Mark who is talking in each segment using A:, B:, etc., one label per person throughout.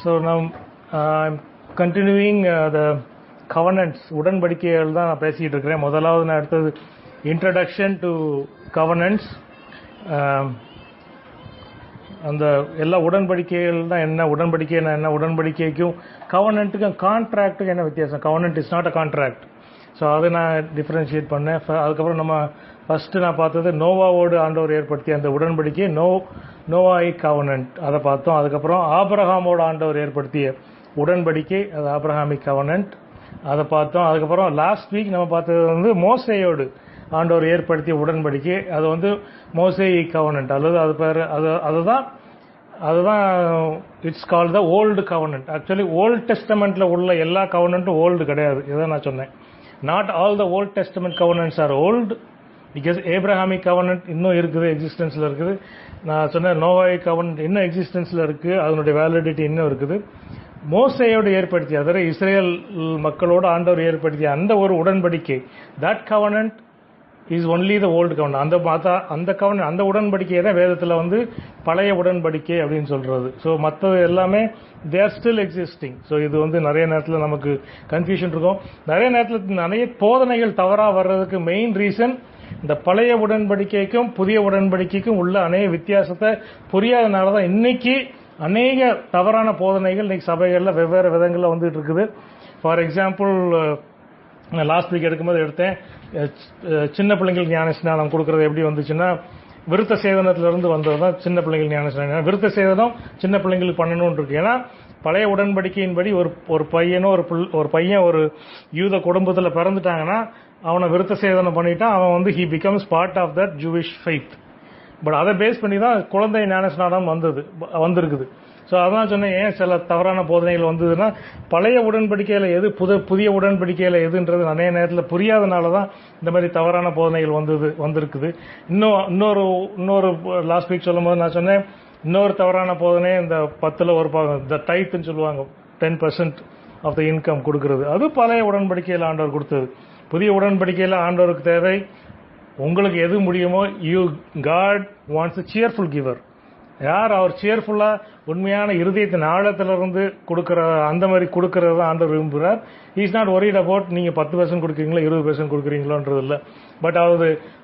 A: So நாம் continuing த governance, உடன்படிக்கைகள் தான் நான் பேசிக்கிட்டு இருக்கிறேன். முதலாவது நான் எடுத்தது இன்ட்ரடக்ஷன் டு கவர்னன்ஸ். அந்த எல்லா உடன்படிக்கைகள் தான் என்ன, உடன்படிக்கைனா என்ன, உடன்படிக்கைக்கும் கவர்னன்ட்டுக்கும் கான்ட்ராக்ட்டுக்கும் என்ன வித்தியாசம். கவர்னன்ட் is not a contract. So அதை நான் டிஃப்ரென்ஷியேட் பண்ணேன். அதுக்கப்புறம் நம்ம ஃபஸ்ட்டு நான் பார்த்தது நோவாவோடு ஆண்டவர் ஏற்படுத்திய அந்த உடன்படிக்கை, நோவாய் கவர்னன்ட், அதை பார்த்தோம். அதுக்கப்புறம் ஆபிரகாமோடு ஆண்டவர் ஏற்படுத்திய உடன்படிக்கை, அது ஆபிரகாமிக் கவர்னன்ட், அதை பார்த்தோம். அதுக்கப்புறம் லாஸ்ட் வீக் நம்ம பார்த்தது வந்து மோசேயோடு ஆண்டவர் ஏற்படுத்திய உடன்படிக்கை, அது வந்து மோசேயி கவர்னன்ட், அல்லது அது பேர் அதுதான் it's called the old covenant. Actually old டெஸ்டமெண்ட்ல உள்ள எல்லா கவர்னன்ட்டும் ஓல்டு கிடையாது. இதான் நான் சொன்னேன். Not all the old testament covenants are old, because Abrahamic covenant இன்னும் இருக்குது, எக்ஸிஸ்டன்ஸில் இருக்குது. நான் சொன்னேன் நோவாய் கவர்னன்ட் இன்னும் எக்ஸிஸ்டன்ஸில் இருக்குது, அதனுடைய வேலிடிட்டி இன்னும் இருக்குது. மோசேயோடு ஏற்படுத்திய, அதாவது இஸ்ரேல் மக்களோடு ஆண்டவர் ஏற்படுத்திய அந்த ஒரு உடன்படிக்கை, that கவர்னன்ட் is only the old கவர்னன்ட். அந்த கவர்னன்ட், அந்த உடன்படிக்கையை தான் வேதத்தில் வந்து பழைய உடன்படிக்கை அப்படின்னு சொல்றது. ஸோ மற்றது எல்லாமே they are still existing. So இது வந்து நிறைய நேரத்தில் நமக்கு கன்ஃபியூஷன் இருக்கும். நிறைய நேரத்தில் நிறைய போதனைகள் தவறாக வர்றதுக்கு மெயின் ரீசன் இந்த பழைய உடன்படிக்கைக்கும் புதிய உடன்படிக்கைக்கும் உள்ள அநேக வித்தியாசத்தை புரியாதனால தான் இன்னைக்கு அநேக தவறான போதனைகள் இன்னைக்கு சபைகளில் வெவ்வேறு விதங்களில் வந்துட்டு இருக்குது. ஃபார் எக்ஸாம்பிள், லாஸ்ட் வீக் எடுக்கும்போது எடுத்தேன், சின்ன பிள்ளைங்களுக்கு ஞானஸ்நானம் கொடுக்கறது எப்படி வந்துச்சுன்னா, விருத்த சேதனத்திலிருந்து வந்தது தான் சின்ன பிள்ளைகள் ஞானஸ்நானம். விருத்த சேதனம் சின்ன பிள்ளைங்களுக்கு பண்ணணும்னு இருக்கு. ஏன்னா பழைய உடன்படிக்கையின்படி ஒரு பையனோ ஒரு பையன் ஒரு யூத குடும்பத்தில் பிறந்துட்டாங்கன்னா அவனை விருத்த சேதனம் பண்ணிட்டா அவன் வந்து he becomes part of that Jewish faith. But அதை பேஸ் பண்ணி தான் குழந்தை ஞானஸ்நானம் வந்திருக்குது. ஸோ அதான் சொன்னேன், ஏன் சில தவறான போதனைகள் வந்ததுன்னா பழைய உடன்படிக்கையில் எது, புதிய உடன்படிக்கையில் எதுன்றது நிறைய நேரத்தில் புரியாதனால தான் இந்த மாதிரி தவறான போதனைகள் வந்திருக்குது. இன்னொரு லாஸ்ட் வீக் சொல்லும் போது நான் சொன்னேன், இன்னொரு தவறான போதனை இந்த 10ல் ஒரு பாகம், த டைத்துன்னு சொல்லுவாங்க, 10% ஆஃப் த இன்கம் கொடுக்கறது, அது பழைய உடன்படிக்கையில் ஆண்டவர் கொடுத்தது. புதிய உடன்படிக்கையில் ஆண்டவருக்கு தேவை உங்களுக்கு எது முடியுமோ, God wants a cheerful giver. யார் அவர் சியர்ஃபுல்லா உண்மையான இருதயத்தின் ஆழத்திலிருந்து கொடுக்கிற அந்த மாதிரி கொடுக்கறத ஆண்டவர் விரும்புகிறார். இஸ் நாட் ஒரிட் அபவுட் நீங்க 10% கொடுக்குறீங்களா 20% கொடுக்குறீங்களோன்றது இல்லை. பட்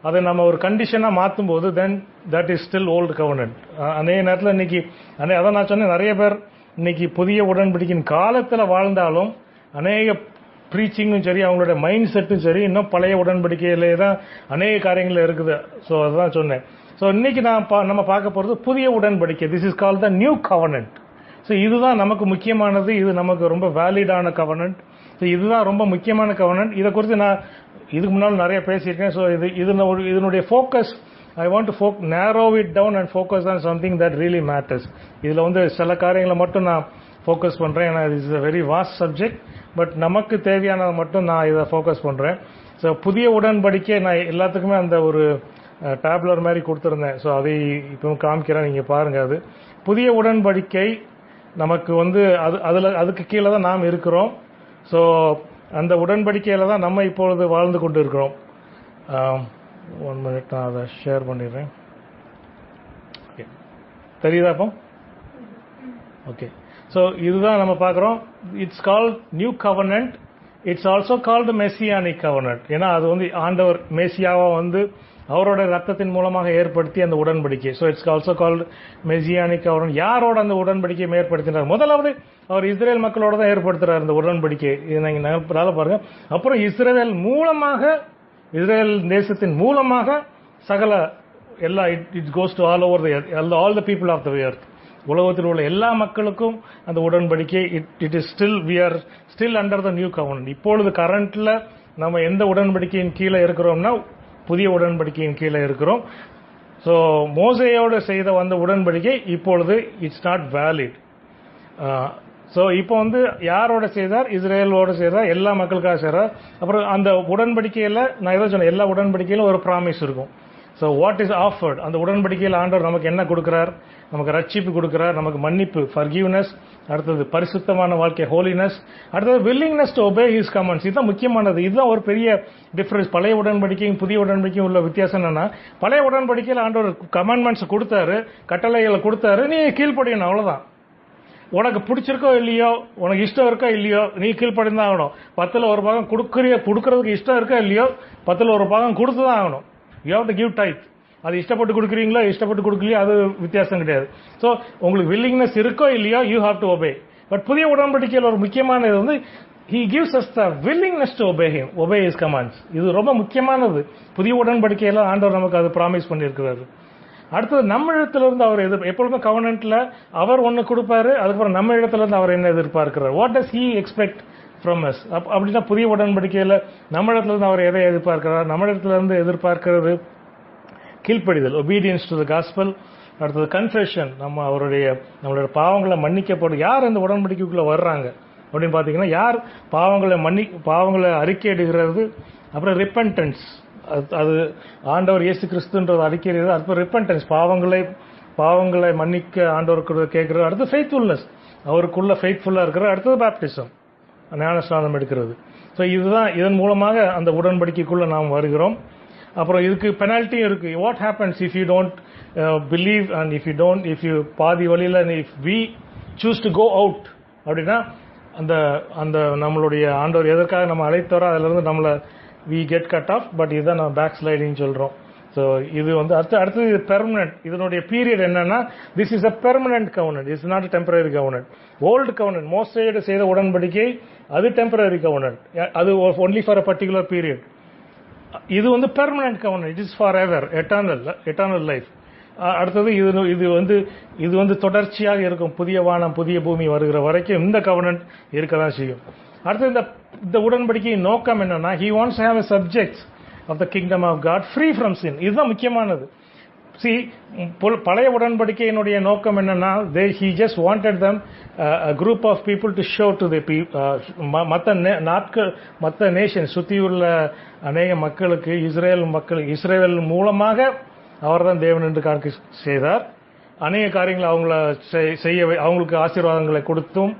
A: அதை நம்ம ஒரு கண்டிஷனா மாற்றும் போது then that is still old covenant. அதே நேரத்தில் இன்னைக்கு அதான் நான் சொன்னேன், நிறைய பேர் இன்னைக்கு புதிய உடன்படிக்கையின் காலத்தில் வாழ்ந்தாலும் அநேக ப்ரீச்சிங்கும் சரி அவங்களுடைய மைண்ட் செட்டும் சரி இன்னும் பழைய உடன்படிக்கையிலே தான் அநேக காரியங்கள் இருக்குது. ஸோ அதுதான் சொன்னேன். ஸோ இன்னைக்கு நம்ம பார்க்க போகிறது புதிய உடன்படிக்கை. This is called the new கவர்னன்ட். So இதுதான் நமக்கு முக்கியமானது, இது நமக்கு ரொம்ப வேலிடான கவர்னன்ட். ஸோ இதுதான் ரொம்ப முக்கியமான கவர்னன்ட். இதை குறித்து நான் இதுக்கு முன்னால் நிறைய பேசியிருக்கேன். ஸோ இதனுடைய focus, I want to narrow it down and focus on something that really matters. இதில் வந்து சில காரியங்களை மட்டும் நான் ஃபோக்கஸ் பண்ணுறேன். ஏன்னா is a very vast subject. But நமக்கு தேவையானதை மட்டும் நான் இதை ஃபோக்கஸ் பண்ணுறேன். ஸோ புதிய உடன்படிக்கை நான் எல்லாத்துக்குமே அந்த ஒரு டேப்லர் மாதிரி கொடுத்துருந்தேன். ஸோ அதை இப்போ காமிக்கிறேன், நீங்கள் பாருங்கள். அது புதிய உடன்படிக்கை நமக்கு வந்து அதுக்கு கீழே தான் நாம் இருக்கிறோம். ஸோ அந்த உடன்படிக்கையில் தான் நம்ம இப்பொழுது வாழ்ந்து கொண்டு இருக்கிறோம். 1 minute நான் அதை ஷேர் பண்ணிடுறேன். ஓகே, தெரியுதா அப்போ? ஓகே, ஸோ இதுதான் நம்ம பார்க்குறோம். It's called new கவர்னன்ட். It's also called messianic கவர்னன்ட். ஏன்னா அது வந்து ஆண்டவர் மேசியாவா வந்து அவரோட ரத்தத்தின் மூலமாக ஏற்படுத்தி அந்த உடன்படிக்கை. So it's also called messianic கவர்னன்ட். யாரோட அந்த உடன்படிக்கையை ஏற்படுத்தினார்? முதலாவது அவர் இஸ்ரேல் மக்களோட தான் ஏற்படுத்துறார் இந்த உடன்படிக்கை. இது நீங்கள் பாருங்க. அப்புறம் இஸ்ரேல் தேசத்தின் மூலமாக சகல எல்லா it goes to all over all the people of the earth. உலகத்தில் உள்ள எல்லா மக்களுக்கும் அந்த உடன்படிக்கை it is still we are still under the new covenant. இப்பொழுது கரண்ட்ல நம்ம எந்த உடன்படிக்கையின் கீழே இருக்கிறோம்னா புதிய உடன்படிக்கையின் கீழே இருக்கிறோம். ஸோ மோசேயோடு செய்த வந்த உடன்படிக்கை இப்பொழுது இட்ஸ் நாட் வேலிட். ஸோ இப்போ வந்து யாரோட செய்தார்? இஸ்ரேலோட செய்தார், எல்லா மக்களுக்காக செய்தார். அப்புறம் அந்த உடன்படிக்கையில் நான் எதை சொன்னேன், எல்லா உடன்படிக்கையிலும் ஒரு ப்ராமிஸ் இருக்கும். So what is offered? அந்த உடன்படிக்கையில் ஆண்டவர் நமக்கு என்ன கொடுக்கிறார்? நமக்கு ரட்சிப்பு கொடுக்கிறார், நமக்கு மன்னிப்பு, ஃபர்கிவ்னஸ், அடுத்தது பரிசுத்தமான வாழ்க்கை, ஹோலினஸ், அடுத்தது willingness to obey his commands. இதுதான் முக்கியமானது. இதுதான் ஒரு பெரிய டிஃபரன்ஸ். பழைய உடன்படிக்கையும் புதிய உடன்படிக்கையும் உள்ள வித்தியாசம் என்னன்னா, பழைய உடன்படிக்கையில் ஆண்டவர் கமாண்ட்மெண்ட்ஸ் கொடுத்தாரு, கட்டளைகளை கொடுத்தாரு, நீ கீழ்ப்படியணும், அவ்வளவுதான். உனக்கு பிடிச்சிருக்கோ இல்லையோ, உனக்கு இஷ்டம் இருக்கோ இல்லையோ, நீ கீழ்ப்படிந்தான் ஆகணும். 10ல் 1 பாகம் கொடுக்கறதுக்கு இஷ்டம் இருக்கோ இல்லையோ, 10ல் 1 பாகம் கொடுத்து தான் ஆகணும். You have to give tithe. அது இஷ்டப்பட்டு கொடுக்குறீங்களோ இஷ்டப்பட்டு கொடுக்கலையோ அது வித்தியாசம் கிடையாது. ஸோ உங்களுக்கு வில்லிங்னஸ் இருக்கோ இல்லையோ, you have to obey. But புதிய உடன்படிக்கையில் ஒரு முக்கியமான இது வந்து he gives us the willingness to obey him, obey his commands. இது ரொம்ப முக்கியமானது. புதிய உடன்படிக்கையில ஆண்டவர் நமக்கு அது ப்ராமிஸ் பண்ணியிருக்கிறாரு. அடுத்தது நம்ம இடத்திலிருந்து அவர் எப்பொழுதுமே கவர்னன்ட்ல அவர் ஒன்னு கொடுப்பாரு, அதுக்கப்புறம் நம்ம இடத்திலிருந்து அவர் என்ன எதிர்பார்க்கிறார், what does he expect from us. அப்படின்னா புதிய உடன்படிக்கையில நம்ம இடத்திலிருந்து அவர் எதை எதிர்பார்க்கிறார், நம்ம இடத்திலிருந்து எதிர்பார்க்கிறது கீழ்ப்படிதல், obedience to the gospel. அடுத்தது கன்ஃபெஷன், நம்மளுடைய பாவங்களை மன்னிக்கப்படும். யார் இந்த உடன்படிக்கைக்குள்ள வர்றாங்க அப்படின்னு பாத்தீங்கன்னா, யார் பாவங்களை அறிக்கையிடுகிறது. அப்புறம் ரிப்பென்டன்ஸ், அது ஆண்டவர் இயேசு கிறிஸ்துன்றது அறிக்கையிடுகிறது. அப்புறம் ரிப்பென்டன்ஸ், பாவங்களை மன்னிக்க ஆண்டவருக்கு கேட்கிறது. அடுத்து ஃபெய்த்ஃபுல்னஸ், அவருக்குள்ள ஃபெய்த்ஃபுல்லா இருக்கிறது. அடுத்தது பேப்டிசம், ஞானஸ்நானம் எடுக்கிறது. ஸோ இதன் மூலமாக அந்த உடன்படிக்கைக்குள்ள நாம் வருகிறோம். அப்புறம் இதுக்கு பெனால்ட்டியும் இருக்கு. What happens if you don't believe and if you பாதி வழியில் if we choose to go out அப்படின்னா, அந்த நம்மளுடைய ஆண்டவர் எதற்காக நம்ம அழைத்தோரோ அதுல இருந்து நம்மளை we get cut off. But இதுதான் நம்ம பேக் ஸ்லைடிங் சொல்றோம். ஸோ இது வந்து அடுத்தது பெர்மனன்ட். இதனுடைய பீரியட் என்னன்னா, this is a permanent covenant, it's not temporary covenant. Old covenant, மோசேயோடு செய்த உடன்படிக்கை அது டெம்பரரி கவர்னன்ட், அது only for a particular period. இது வந்து permanent covenant, it is for ever, eternal life. அடுத்தது இது வந்து தொடர்ச்சியாக இருக்கும். புதிய வானம் புதிய பூமி வருகிற வரைக்கும் இந்த கவர்னன்ட் இருக்கதான் செய்யும். அடுத்தது இந்த உடன்படிக்கையின் நோக்கம் என்னன்னா, he wants to have a subjects of the kingdom of God free from sin. இதுதான் முக்கியமானது. பழைய உடன்படிக்கையினுடைய நோக்கம் என்னன்னா, he just wanted them a group of people to show to the மற்ற நேஷன், சுத்தியுள்ள அநேக மக்களுக்கு, இஸ்ரேல் மூலமாக அவர் தான் தேவன் என்று காண்க செய்தார். அநேக காரியங்களை அவங்களுக்கு ஆசீர்வாதங்களை கொடுத்தும்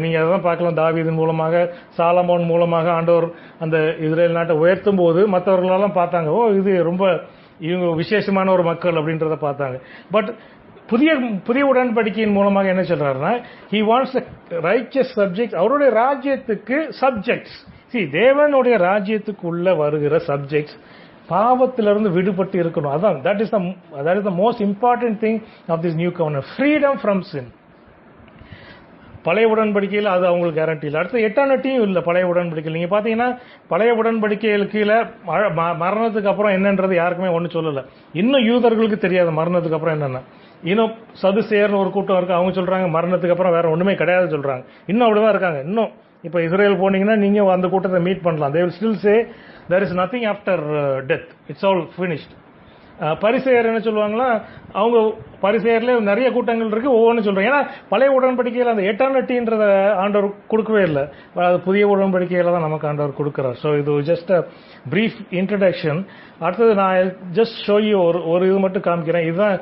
A: நீங்க அதான் பார்க்கலாம். தாவீதின் மூலமாக, சாலமோன் மூலமாக ஆண்டவர் அந்த இஸ்ரேல் நாட்டை உயர்த்தும் போது மற்றவர்களெல்லாம் பார்த்தாங்க, ஓ இது ரொம்ப இவங்க விசேஷமான ஒரு மக்கள் அப்படின்றத பார்த்தாங்க. பட் புதிய உடன்படிக்கையின் மூலமாக என்ன சொல்றாருன்னா, he wants a righteous subject, அவருடைய ராஜ்யத்துக்கு சப்ஜெக்ட்ஸ். தேவனுடைய ராஜ்யத்துக்கு உள்ள வருகிற சப்ஜெக்ட்ஸ் பாவத்திலிருந்து விடுபட்டு இருக்கணும். அதான் that is the most important thing of this new covenant, freedom from sin. பழைய உடன்படிக்கையில் அது அவங்களுக்கு கேரண்டி இல்லை. அடுத்து எட்டர்னிட்டியும் இல்லை பழைய உடன்படிக்கையில். நீங்க பாத்தீங்கன்னா பழைய உடன்படிக்கையில் கீழே மரணத்துக்கு அப்புறம் என்னன்றது யாருக்குமே ஒண்ணு சொல்லல. இன்னும் யூதர்களுக்கு தெரியாது மரணத்துக்கு அப்புறம் என்னன்னா. இன்னும் சதுசேயர்னு ஒரு கூட்டம் இருக்கு, அவங்க சொல்றாங்க மரணத்துக்கு அப்புறம் வேற ஒண்ணுமே கிடையாது சொல்றாங்க. இன்னும் அப்படிதான் இருக்காங்க. இன்னும் இப்ப இஸ்ரேல் போனீங்கன்னா நீங்க அந்த கூட்டத்தை மீட் பண்ணலாம். they will still say there is nothing after death, it's all finished. பரிசேயர் என்ன சொல்லுவாங்களா, அவங்க பரிசேயர்ல நிறைய கூட்டங்கள் இருக்கு, ஒவ்வொன்னு சொல்றாங்க. ஏன்னா பழைய உடன்படிக்கையில் அந்த எட்டர்னிட்டின்றத ஆண்டவர் கொடுக்கவே இல்லை, அது புதிய உடன்படிக்கையில தான் நமக்கு ஆண்டவர் கொடுக்கிறார். ஸோ இது ஜஸ்ட் அ பிரீஃப் இன்ட்ரடக்ஷன். அடுத்தது நான் ஜஸ்ட் ஷோ யூ ஒரு இது மட்டும் காமிக்கிறேன். இதுதான்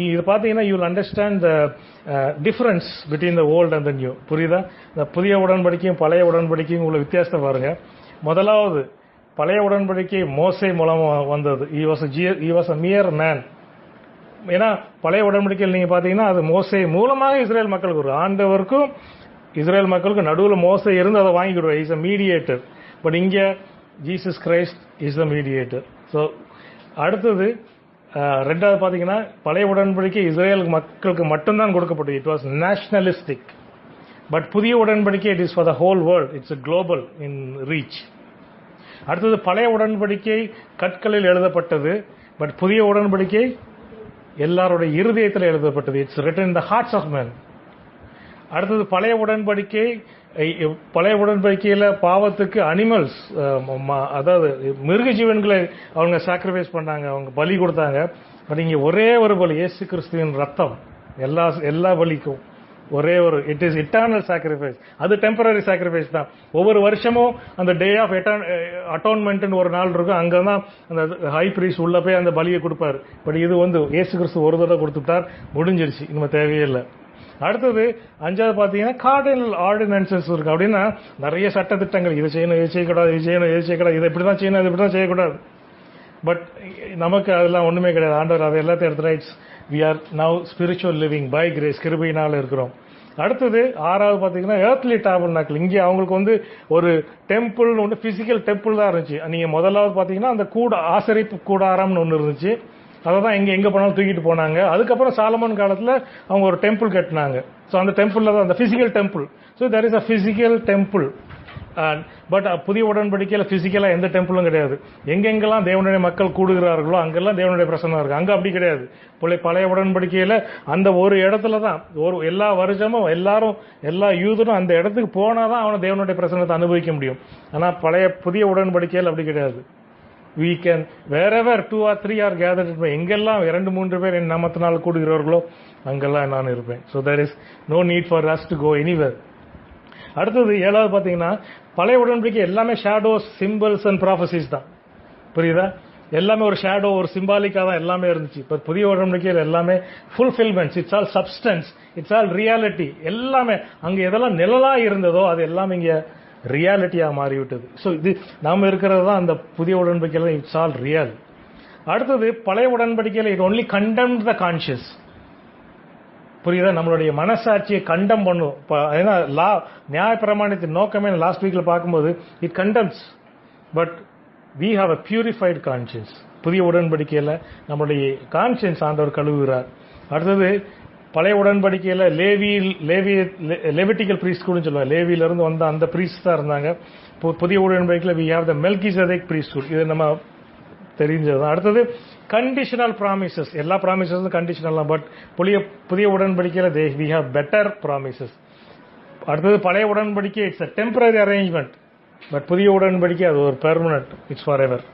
A: இது பாத்தீங்கன்னா you will understand the difference between the old and the new. புரியுதா? இந்த புதிய உடன்படிக்கையும் பழைய உடன்படிக்கையும் உள்ள வித்தியாசத்தை பாருங்க. முதலாவது பழைய உடன்படிக்கை மோசே மூலமா வந்தது. he was a mere man. ஏன்னா பழைய உடன்படிக்கையில் நீங்க பாத்தீங்கன்னா அது மோசே மூலமாக இஸ்ரேல் மக்களுக்கு ஒரு ஆண்டவருக்கும் இஸ்ரேல் மக்களுக்கு நடுவில் மோசே இருந்து அதை வாங்கிடுவார். Is a mediator. பட் இங்க Jesus Christ is the mediator. So அடுத்தது ரெண்டாவது பாத்தீங்கன்னா பழைய உடன்படிக்கை இஸ்ரேல் மக்களுக்கு மட்டும்தான் கொடுக்கப்பட்டது. It was nationalistic. பட் புதிய உடன்படிக்கை it is for the whole world, it's global in reach. அடுத்தது பழைய உடன்படிக்கை கற்களில் எழுதப்பட்டது, பட் புதிய உடன்படிக்கை எல்லாருடைய இருதயத்தில் எழுதப்பட்டது. It's written in the hearts of man. அடுத்தது பழைய உடன்படிக்கையில பாவத்துக்கு அனிமல்ஸ், அதாவது மிருக ஜீவன்களை அவங்க சாக்ரிஃபைஸ் பண்ணாங்க, அவங்க பலி கொடுத்தாங்க. பட் இங்க ஒரே ஒரு பலி, இயேசு கிறிஸ்துவின் ரத்தம் எல்லா பலிக்கும் ஒரே ஒரு, இட் இஸ் இட்டர்னல் சாக்ரிஃபைஸ். அது டெம்பரரி சாக்ரிஃபைஸ் தான். ஒவ்வொரு வருஷமும் அந்த டே ஆஃப் அட்டோன்மெண்ட் ஒரு நாள் இருக்கும், அங்கதான் அந்த ஹை பிரீஸ்ட் உள்ள போய் அந்த பலியை கொடுப்பாரு. பட் இது இயேசு கிறிஸ்து ஒரு தடவை கொடுத்துட்டார், முடிஞ்சிருச்சு, இனிமே தேவையே இல்லை. அடுத்தது அஞ்சாவது பாத்தீங்கன்னா கார்டினல் ஆர்டினன்சஸ் இருக்கு. அப்படின்னா நிறைய சட்ட திட்டங்கள், இதை செய்யணும், இதை செய்யக்கூடாது, இது செய்யணும், இதை செய்யக்கூடாது, இதை இப்படிதான் செய்யணும், இது இப்படிதான் செய்யக்கூடாது. பட் நமக்கு அதெல்லாம் ஒண்ணுமே கிடையாது. ஆண்டவர் அதை எல்லாத்தையும் எடுத்துட்டா. we are now spiritual living by grace, கிருபையினால இருக்கிறோம். அடுத்தது 6வது பாத்தீங்கன்னா earthly tabernacle. இங்கே அவங்களுக்கு வந்து ஒரு டெம்பிள் ஒன்று, பிசிக்கல் டெம்பிள் தான் இருந்துச்சு. நீங்க முதலாவது பாத்தீங்கன்னா அந்த ஆசரிப்பு கூடாரம்னு ஒன்று இருந்துச்சு. அதை தான் எங்க போனாலும் தூக்கிட்டு போனாங்க. அதுக்கப்புறம் சாலமன் காலத்துல அவங்க ஒரு டெம்பிள் கட்டினாங்க. ஸோ அந்த டெம்பிள் தான் அந்த physical temple. So there is a physical temple. But புதிய உடன்படிக்கையில பிசிக்கலா எந்த டெம்பிளும் கிடையாது. எங்கெங்கெல்லாம் தேவனுடைய மக்கள் கூடுகிறார்களோ அங்கெல்லாம் தேவனுடைய பிரசன்னம் இருக்கு. அங்க அப்படி கிடையாது. பழைய உடன்படிக்கையில அந்த ஒரு இடத்துல தான் எல்லா வருஷமும் எல்லா யூதரும் அந்த இடத்துக்கு போனாதான் அவனை தேவனுடைய பிரசன்னத்தை அனுபவிக்க முடியும். ஆனா புதிய உடன்படிக்கையில் அப்படி கிடையாது. we can wherever 2 or 3 are gathered, எங்கெல்லாம் 2-3 பேர் என் நாமத்தினால் கூடுகிறார்களோ அங்கெல்லாம் நான் இருப்பேன். so there is no need for us to go anywhere. அடுத்தது 7வது பாத்தீங்கன்னா பழைய உடன்படிக்கை எல்லாமே ஷேடோஸ், சிம்பிள்ஸ் அண்ட் ப்ராஃபசிஸ் தான். புரியுதா? எல்லாமே ஒரு ஷேடோ, ஒரு சிம்பாலிக்கா தான் எல்லாமே இருந்துச்சு. இப்ப புதிய உடன்படிக்கையில் எல்லாமே fulfilments, it's all substance, it's all reality. எல்லாமே அங்க எதெல்லாம் நிழலா இருந்ததோ அது எல்லாம் இங்க ரியாலிட்டியா மாறிவிட்டது. ஸோ இது நாம இருக்கிறது தான் அந்த புதிய உடன்படிக்கையில இட்ஸ் ஆல் ரியல். அடுத்தது பழைய உடன்படிக்கையில it only condemn the conscious. புரியுதா? நம்மளுடைய மனசாட்சியை கண்டம் பண்ணும். ஏன்னா நியாய பிரமாணத்தின் நோக்கமே லாஸ்ட் வீக்ல பார்க்கும்போது it condemns, but we have a purified conscience. புதிய உடன்படிக்கையில நம்மளுடைய கான்சியன்ஸ் ஆண்டவர் கழுவுகிறார். அடுத்தது பழைய உடன்படிக்கையில லெவிட்டிக்கல் பிரீஸ்ட்ஹுட்னு சொல்லுவாங்க. லேவியில இருந்து வந்த அந்த பிரீஸ்ட் தான் இருந்தாங்க. புதிய உடன்படிக்கையில we have the Melchizedek priesthood. இது நம்ம தெரிஞ்சது. அடுத்தது கண்டிஷனல் ப்ராமிசஸ். எல்லா ப்ராமிசஸும் கண்டிஷனல் தான், பட் புதிய உடன்படிக்கையில we have better promises. அடுத்தது பழைய உடன்படிக்கை it's a temporary arrangement, but புதிய உடன்படிக்கை அது ஒரு பெர்மனன்ட், இட்ஸ் ஃபார் எவர்.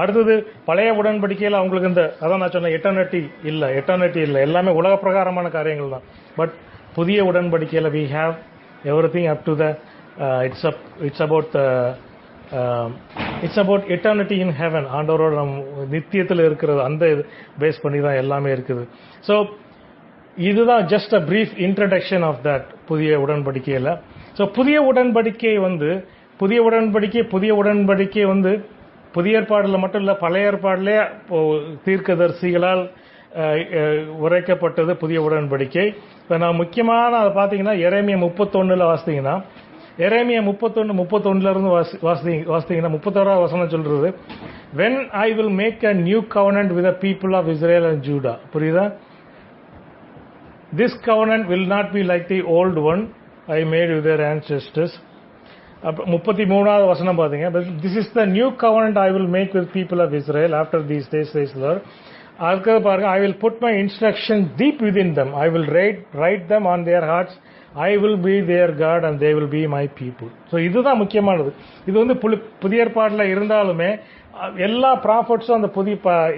A: அடுத்தது பழைய உடன்படிக்கையில் அவங்களுக்கு அதான் நான் சொன்ன எட்டர்னிட்டி இல்லை, எல்லாமே உலக பிரகாரமான காரியங்கள் தான். பட் புதிய உடன்படிக்கையில் we have everything up to the it's about eternity in heaven. ஆண்டவரோட நித்தியத்தில் இருக்கிறது, அந்த பேஸ் பண்ணி தான் எல்லாமே இருக்குது. ஸோ இதுதான் just a brief introduction of that புதிய உடன்படிக்கையில். ஸோ புதிய உடன்படிக்கை புதிய ஏற்பாடுல மட்டும் இல்ல, பழைய ஏற்பாடுலே தீர்க்கதரிசிகளால் உரைக்கப்பட்டது புதிய உடன்படிக்கை. இப்ப நான் முக்கியமான அதை பாத்தீங்கன்னா எரேமியா 31 வாசித்தீங்கன்னா, எரேமியா 31 இருந்து வாசித்தீங்கன்னா 31வது வசனம் சொல்றது, when I will make a new covenant with the people of Israel and Judah. புரியுதா? This covenant will not be like the old one I made with their ancestors. 33வது வசனம் பாத்தீங்க, this is the new covenant I will make with people of Israel after these days, says the Lord. அதுக்கு பாருங்க, I will put my instructions deep within them, I will write them on their hearts, I will be their God and they will be my people. So இதுதான் முக்கியமானது. இது புதிய ஏற்பாடுல இருந்தாலுமே எல்லா ப்ராஃபட்ஸும் அந்த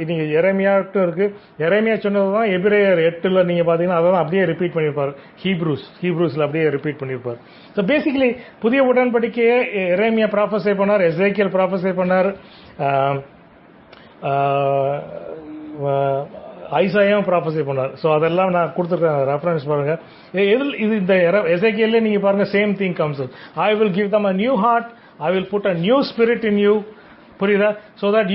A: நீங்க எரேமியாட்டும் இருக்கு. எரேமியா சொன்னதுதான் எபிரேயர் 8 நீங்க பாத்தீங்கன்னா அதான் அப்படியே ரிப்பீட் பண்ணிருப்பாரு. ஹீப்ரூஸ்ல அப்படியே ரிப்பீட் பண்ணிருப்பாரு. ஸோ பேசிக்கலி புதிய உடன்படிக்கையே எரேமியா ப்ராஃபஸை பண்ணார், எசேக்கியல் ப்ராஃபஸை பண்ணார், ஐசாயாவும் ப்ராஃபஸை பண்ணார். ஸோ அதெல்லாம் நான் கொடுத்துருக்கேன், ரெஃபரன்ஸ் பாருங்க. இது இந்த எசேக்கியல்ல நீங்க பாருங்க, same thing comes. I will give them a new heart, I will put a new spirit in you. புரியுதா? so that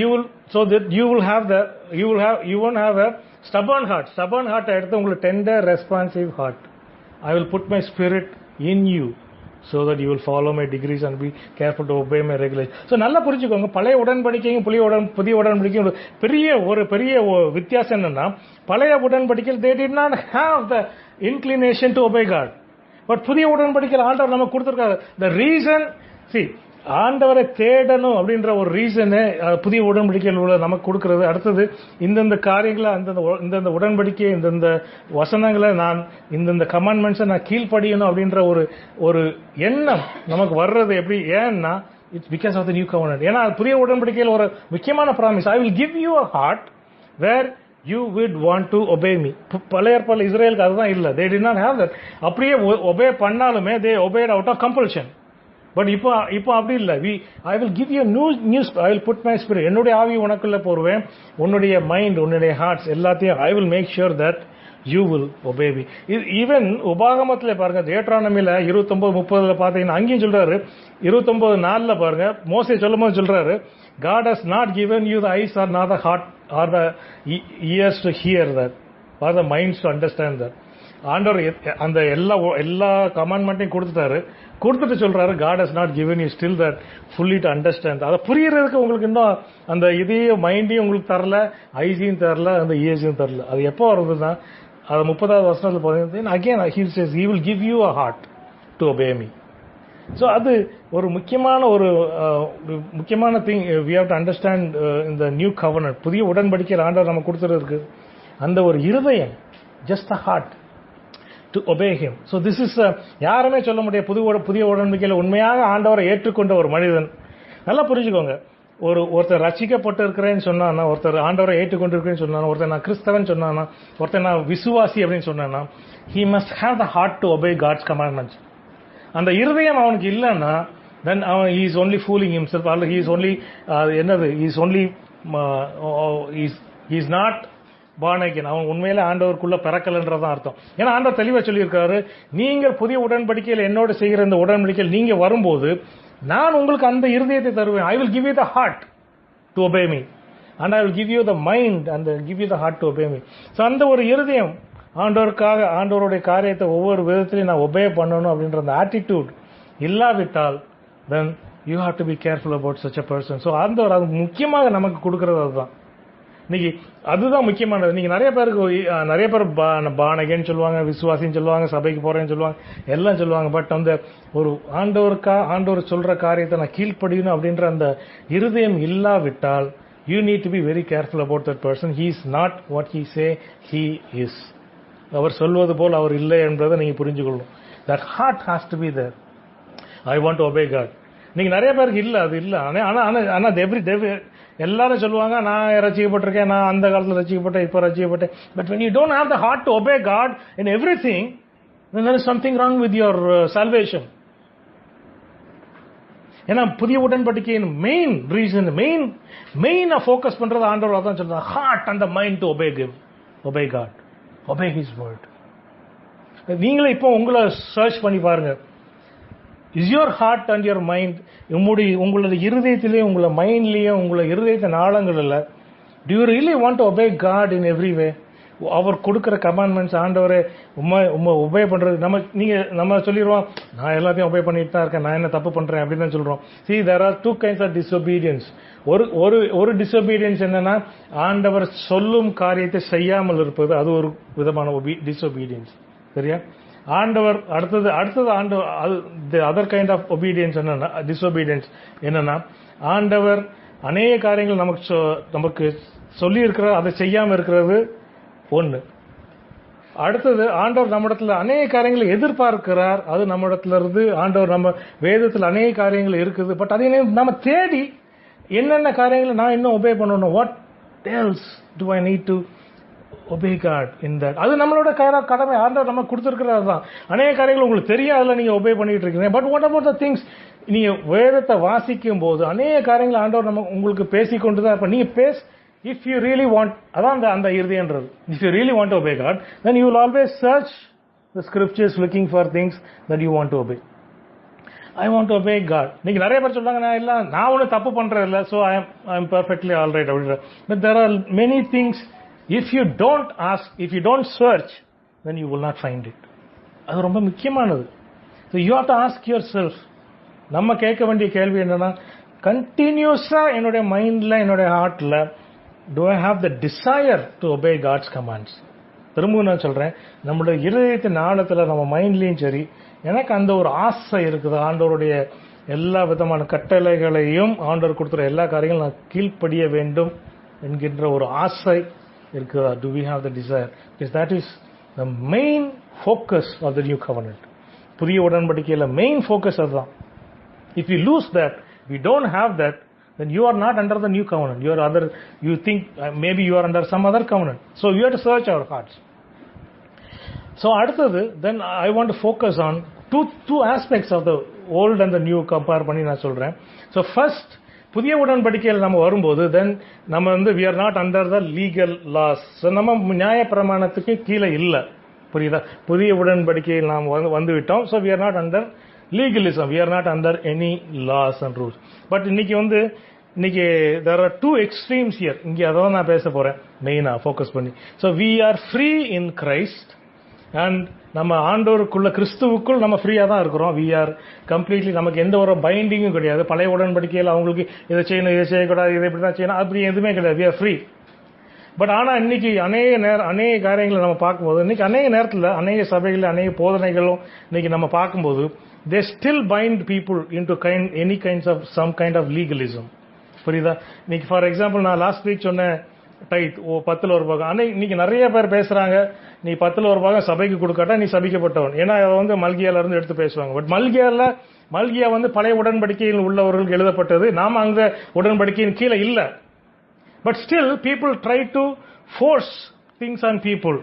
A: you won't have a stubborn heart எடுத்து உங்களுக்கு tender responsive heart. I will put my spirit in you so that you will follow my decrees and be careful to obey my regulations. so நல்லா புரிஞ்சுக்கோங்க, பழைய உடன்படிக்கையும் புதிய உடன்படிக்கையும் பெரிய வித்தியாசம் என்னன்னா, பழைய உடன்படிக்கையில் they did not have the inclination to obey God. but புதிய உடன்படிக்கையில் ஆண்டவர் நமக்கு கொடுத்திருக்காரு the reason. ஆண்டவரை தேடணும் அப்படின்ற ஒரு ரீசனே புதிய உடன்படிக்கையில் நமக்கு கொடுக்கிறது. அடுத்தது இந்தந்த காரியங்களை, இந்தந்த உடன்படிக்கை, இந்தந்த வசனங்களை நான், இந்தந்த கமாண்ட்மெண்ட்ஸை நான் கீழ்ப்படியணும் அப்படின்ற ஒரு எண்ணம் நமக்கு வர்றது எப்படி? ஏன்னா it's because of the new covenant. ஏன்னா புதிய உடன்படிக்கையில் ஒரு முக்கியமான promise, I will give you a heart where you would want to obey me. பழைய ஏற்பாடுல இஸ்ரேலுக்கு அதுதான் இல்ல, they did not have that. அப்படியே obey பண்ணாலுமே they obeyed out of compulsion. But இப்போ அப்படி இல்ல. I will give you new I will put my spirit, என்னுடைய ஆவி உனக்குள்ள போடுவேன், உன்னுடைய மைண்ட், உன்னுடைய ஹார்ட்ஸ் எல்லாத்தையும் I will make sure that you will obey me. Even உபாகமத்துல பாருங்க, தேட்ரானமில 29:30 பாத்தீங்கன்னா அங்கேயும் சொல்றாரு, 29:4 பாருங்க, மோசே சொல்லும் போது சொல்றாரு, God has not given you the eyes or the heart or the ears to hear that or the minds to understand that. ஆண்டவர் அந்த எல்லா கமாண்ட்மெண்ட்டையும் கொடுத்துட்டு சொல்றாரு, God has not given you still that fully to understand. அதை புரியறதுக்கு உங்களுக்கு இன்னும் அந்த இதையும் மைண்டையும் உங்களுக்கு தரல, ஐசியும் தரல, அந்த இயேசியும் தரல. அது எப்போ வருதுன்னா அது 30வது வசனத்துல பார்த்தீங்கன்னா again he says he will give you a heart to obey me. So அது ஒரு முக்கியமான thing we have to understand in the new covenant. புதிய உடன்படிக்கையில் ஆண்டவர் நம்ம கொடுத்துருக்கு அந்த ஒரு இருதயம், just a heart to obey him. So this is யாருமே சொல்ல முடியாது புதிய உடன்படிக்கையில் உண்மையாக ஆண்டவரை ஏற்றுக்கொண்ட ஒரு மனிதன். நல்லா புரிஞ்சுக்கோங்க, ஒருத்தர் ரட்சிக்கப்பட்டு இருக்கிறேன்னு சொன்னான்னா, ஒருத்தர் ஆண்டவரை ஏற்றுக்கொண்டு இருக்கிறேன்னு சொன்னானா, ஒருத்தர் நான் கிறிஸ்தவன் சொன்னானா, ஒருத்தர் நான் விசுவாசி அப்படின்னு சொன்னானா, he must have the heart to obey God's commandments. அந்த இருதயம் அவனுக்கு இல்லைன்னா then he is only fooling himself, or he is only he is not born again. அவன் உண்மையில ஆண்டவருக்குள்ள பிறக்கலன்றதான் அர்த்தம். ஏன்னா ஆண்டவர் தெளிவா சொல்லியிருக்காரு, நீங்கள் புதிய உடன்படிக்கையில் என்னோட செய்கிற இந்த உடன்படிக்கையில் நீங்க வரும்போது நான் உங்களுக்கு அந்த இருதயத்தை தருவேன். I will give you the heart to obey me and I will give you the mind and give you the heart to obey me. So அந்த ஒரு இருதயம் ஆண்டவருடைய காரியத்தை ஒவ்வொரு விதத்திலையும் நான் ஒபே பண்ணணும் அப்படின்ற அந்த ஆட்டிடியூட் இல்லாவிட்டால் then you have to be careful about such a person. So ஆண்டவர் அது முக்கியமாக நமக்கு கொடுக்கறது அதுதான். இன்னைக்கு அதுதான் முக்கியமானது. நீங்க நிறைய பேர் பானகன்னு சொல்லுவாங்க, விசுவாசின்னு சொல்லுவாங்க, சபைக்கு போறேன்னு சொல்லுவாங்க, எல்லாம் சொல்லுவாங்க. பட் அந்த ஒரு ஆண்டவர் சொல்ற காரியத்தை நான் கீழ்ப்படியணும் அப்படின்ற அந்த இருதயம் இல்லாவிட்டால் you need to be very careful about that person. He is not what he say he is. அவர் சொல்வது போல் அவர் இல்லை என்பதை நீங்க புரிஞ்சுக்கொள்ளணும். That heart has to be there. I want to obey God. நீங்க நிறைய பேருக்கு இல்ல, அது இல்ல. ஆனா எல்லாரும் சொல்லுவாங்க, நான் ரசிக்கப்பட்டிருக்கேன், நான் அந்த காலத்துல ரசிக்கப்பட்டேன், இப்ப ரசிக்கப்பட்டேன். But when you don't have the heart to obey God in everything, then there is something wrong with your salvation. ஏன்னா புதிய உடன்படிக்கையின் மெயின் ரீசன், மெயினா ஃபோக்கஸ் பண்றது ஆண்டவர் அதான் சொல்றாங்க, heart and the mind to obey God, obey his word. நீங்களே இப்போ உங்களை சர்ச் பண்ணி பாருங்க. Is your heart and your mind, உங்களோட இருதயத்திலேயே, உங்களோட மைண்ட்லயே, உங்களோட இருதயத்தின் ஆழங்களில் do you really want to obey God in every way? அவர் கொடுக்கிற கமாண்ட்மெண்ட்ஸ் ஆண்டவரை ஒபே பண்றது. நம்ம சொல்லிடுவோம், நான் எல்லாத்தையும் ஒபே பண்ணிட்டு தான் இருக்கேன், நான் என்ன தப்பு பண்றேன் அப்படின்னு தான் சொல்றோம். See, there are two kinds of disobedience. ஒரு disobedience என்னன்னா ஆண்டவர் சொல்லும் காரியத்தை செய்யாமல் இருப்பது, அது ஒரு விதமான disobedience. சரியா? ஆண்டவர் அடுத்தது ஆண்டவர் அதர் கைண்ட் ஆஃப் ஒபீடியன்ஸ் என்னன்னா டிஸ்ஒபீடியன்ஸ் என்னன்னா ஆண்டவர் அநேக காரியங்கள் நமக்கு சொல்லி இருக்கிறார், அதை செய்யாம இருக்கிறது ஒண்ணு. அடுத்தது ஆண்டவர் நம்மிடத்துல அநேக காரியங்களை எதிர்பார்க்கிறார், அது நம்மிடத்துல இருந்து ஆண்டவர் நம்ம வேதத்தில் அநேக காரியங்கள் இருக்குது. பட் அதை நம்ம தேடி என்னென்ன காரியங்களை நான் இன்னும் ஒபே பண்ணணும், what else to I need to obey God in that. அது நம்மளோட கடமை, ஆண்டவர் நம்ம கொடுத்திருக்கிறது தான். அநேக காரியங்கள் உங்களுக்கு தெரியும், அதுல நீங்க ஒபே பண்ணிட்டு இருக்கீங்க. But what about the things, நீங்க வேதத்தை வாசிக்கும் போது அநேக காரியங்கள் ஆண்டவர் நம்ம உங்களுக்கு பேசிக்கொண்டு தான் இருப்ப. நீங்க if you really want, அதான் அந்த இருதயம்ன்றது. If you really want to obey God, then you will always search the scriptures looking for things that you want to obey. I want to obey God. நீங்க நிறைய பேர் சொல்றாங்க, நான் ஒன்னும் தப்பு பண்றது இல்ல, so I am perfectly all right அப்படின்ற. But there are many things. If you don't ask, if you don't search, then you will not find it. அது ரொம்ப முக்கியமானது. So you have to ask yourself. நம்ம கேட்க வேண்டிய கேள்வி என்னன்னா, கண்டினியூஸா என்னுடைய மைண்ட்ல, என்னுடைய ஹார்ட்ல do I have the desire to obey God's commands? திரும்பவும் நான் சொல்றேன், நம்மளுடைய இருதயத்தின் ஆழத்துல, நம்ம மைண்ட்லயும் சரி, எனக்கு அந்த ஒரு ஆசை இருக்குது, ஆண்டவருடைய எல்லா விதமான கட்டளைகளையும், ஆண்டவர் கொடுத்துற எல்லா காரியங்களும் நான் கீழ்ப்படிய வேண்டும் என்கின்ற ஒரு ஆசை இருக்குதா? Do we have the desire? Because that is the main focus of the new covenant. புதிய உடன்படிக்கையில மெயின் ஃபோக்கஸ் அதுதான். If you lose that, we don't have that, then you are not under the new covenant. You think maybe you are under some other covenant. So you have to search our hearts. So அடுத்தது, then I want to focus on two aspects of the old and the new compare பண்ணி நான் சொல்றேன். So first, புதிய உடன்படிக்கையில் நம்ம வரும்போது தென் நம்ம we are not under the legal laws. நம்ம நியாய பிரமாணத்துக்கு கீழே இல்ல, புரியுதா? புதிய உடன்படிக்கையில் நாம் வந்து விட்டோம். So we are not under legalism, we are not under any laws and rules. But இன்னைக்கு there are two extremes here. இங்க அதான் நான் பேச போறேன் மெயினா ஃபோக்கஸ் பண்ணி. So we are free in Christ and நம்ம ஆண்டவருக்குள்ள கிறிஸ்துவுக்குள் நம்ம ஃப்ரீயா தான் இருக்கிறோம். வி ஆர் கம்ப்ளீட்லி, நமக்கு எந்த ஒரு பைண்டிங்கும் கிடையாது. பழைய உடன்படிக்கையில் அவங்களுக்கு இதை செய்யணும், இதை செய்யக்கூடாது, இதை இப்படி தான் செய்யணும், அப்படி எதுவுமே கிடையாது. We are free. பட் ஆனால் இன்னைக்கு அநேக காரியங்களை நம்ம பார்க்கும்போது, இன்னைக்கு அநேக நேரத்தில் அநேக சபைகள் அநேக போதனைகளும் இன்னைக்கு நம்ம பார்க்கும்போது, they still bind people into any kinds of some kind of legalism. புரியுதா? இன்னைக்கு ஃபார் எக்ஸாம்பிள் நான் லாஸ்ட் வீக் சொன்ன டைட் 10ல் ஒரு பாகம், இன்னைக்கு நிறைய பேர் பேசுறாங்க, நீ 10ல் ஒரு பாகம் சபைக்கு கொடுக்காட்டா நீ சபிக்கப்பட்டவன். ஏன்னா அதை வந்து மல்கியால இருந்து எடுத்து பேசுவாங்க. பட் மல்கியா வந்து பழைய உடன்படிக்கையில் உள்ளவர்களுக்கு எழுதப்பட்டது. நாம அந்த உடன்படிக்கையின் கீழே இல்ல. But still people try to force things on people.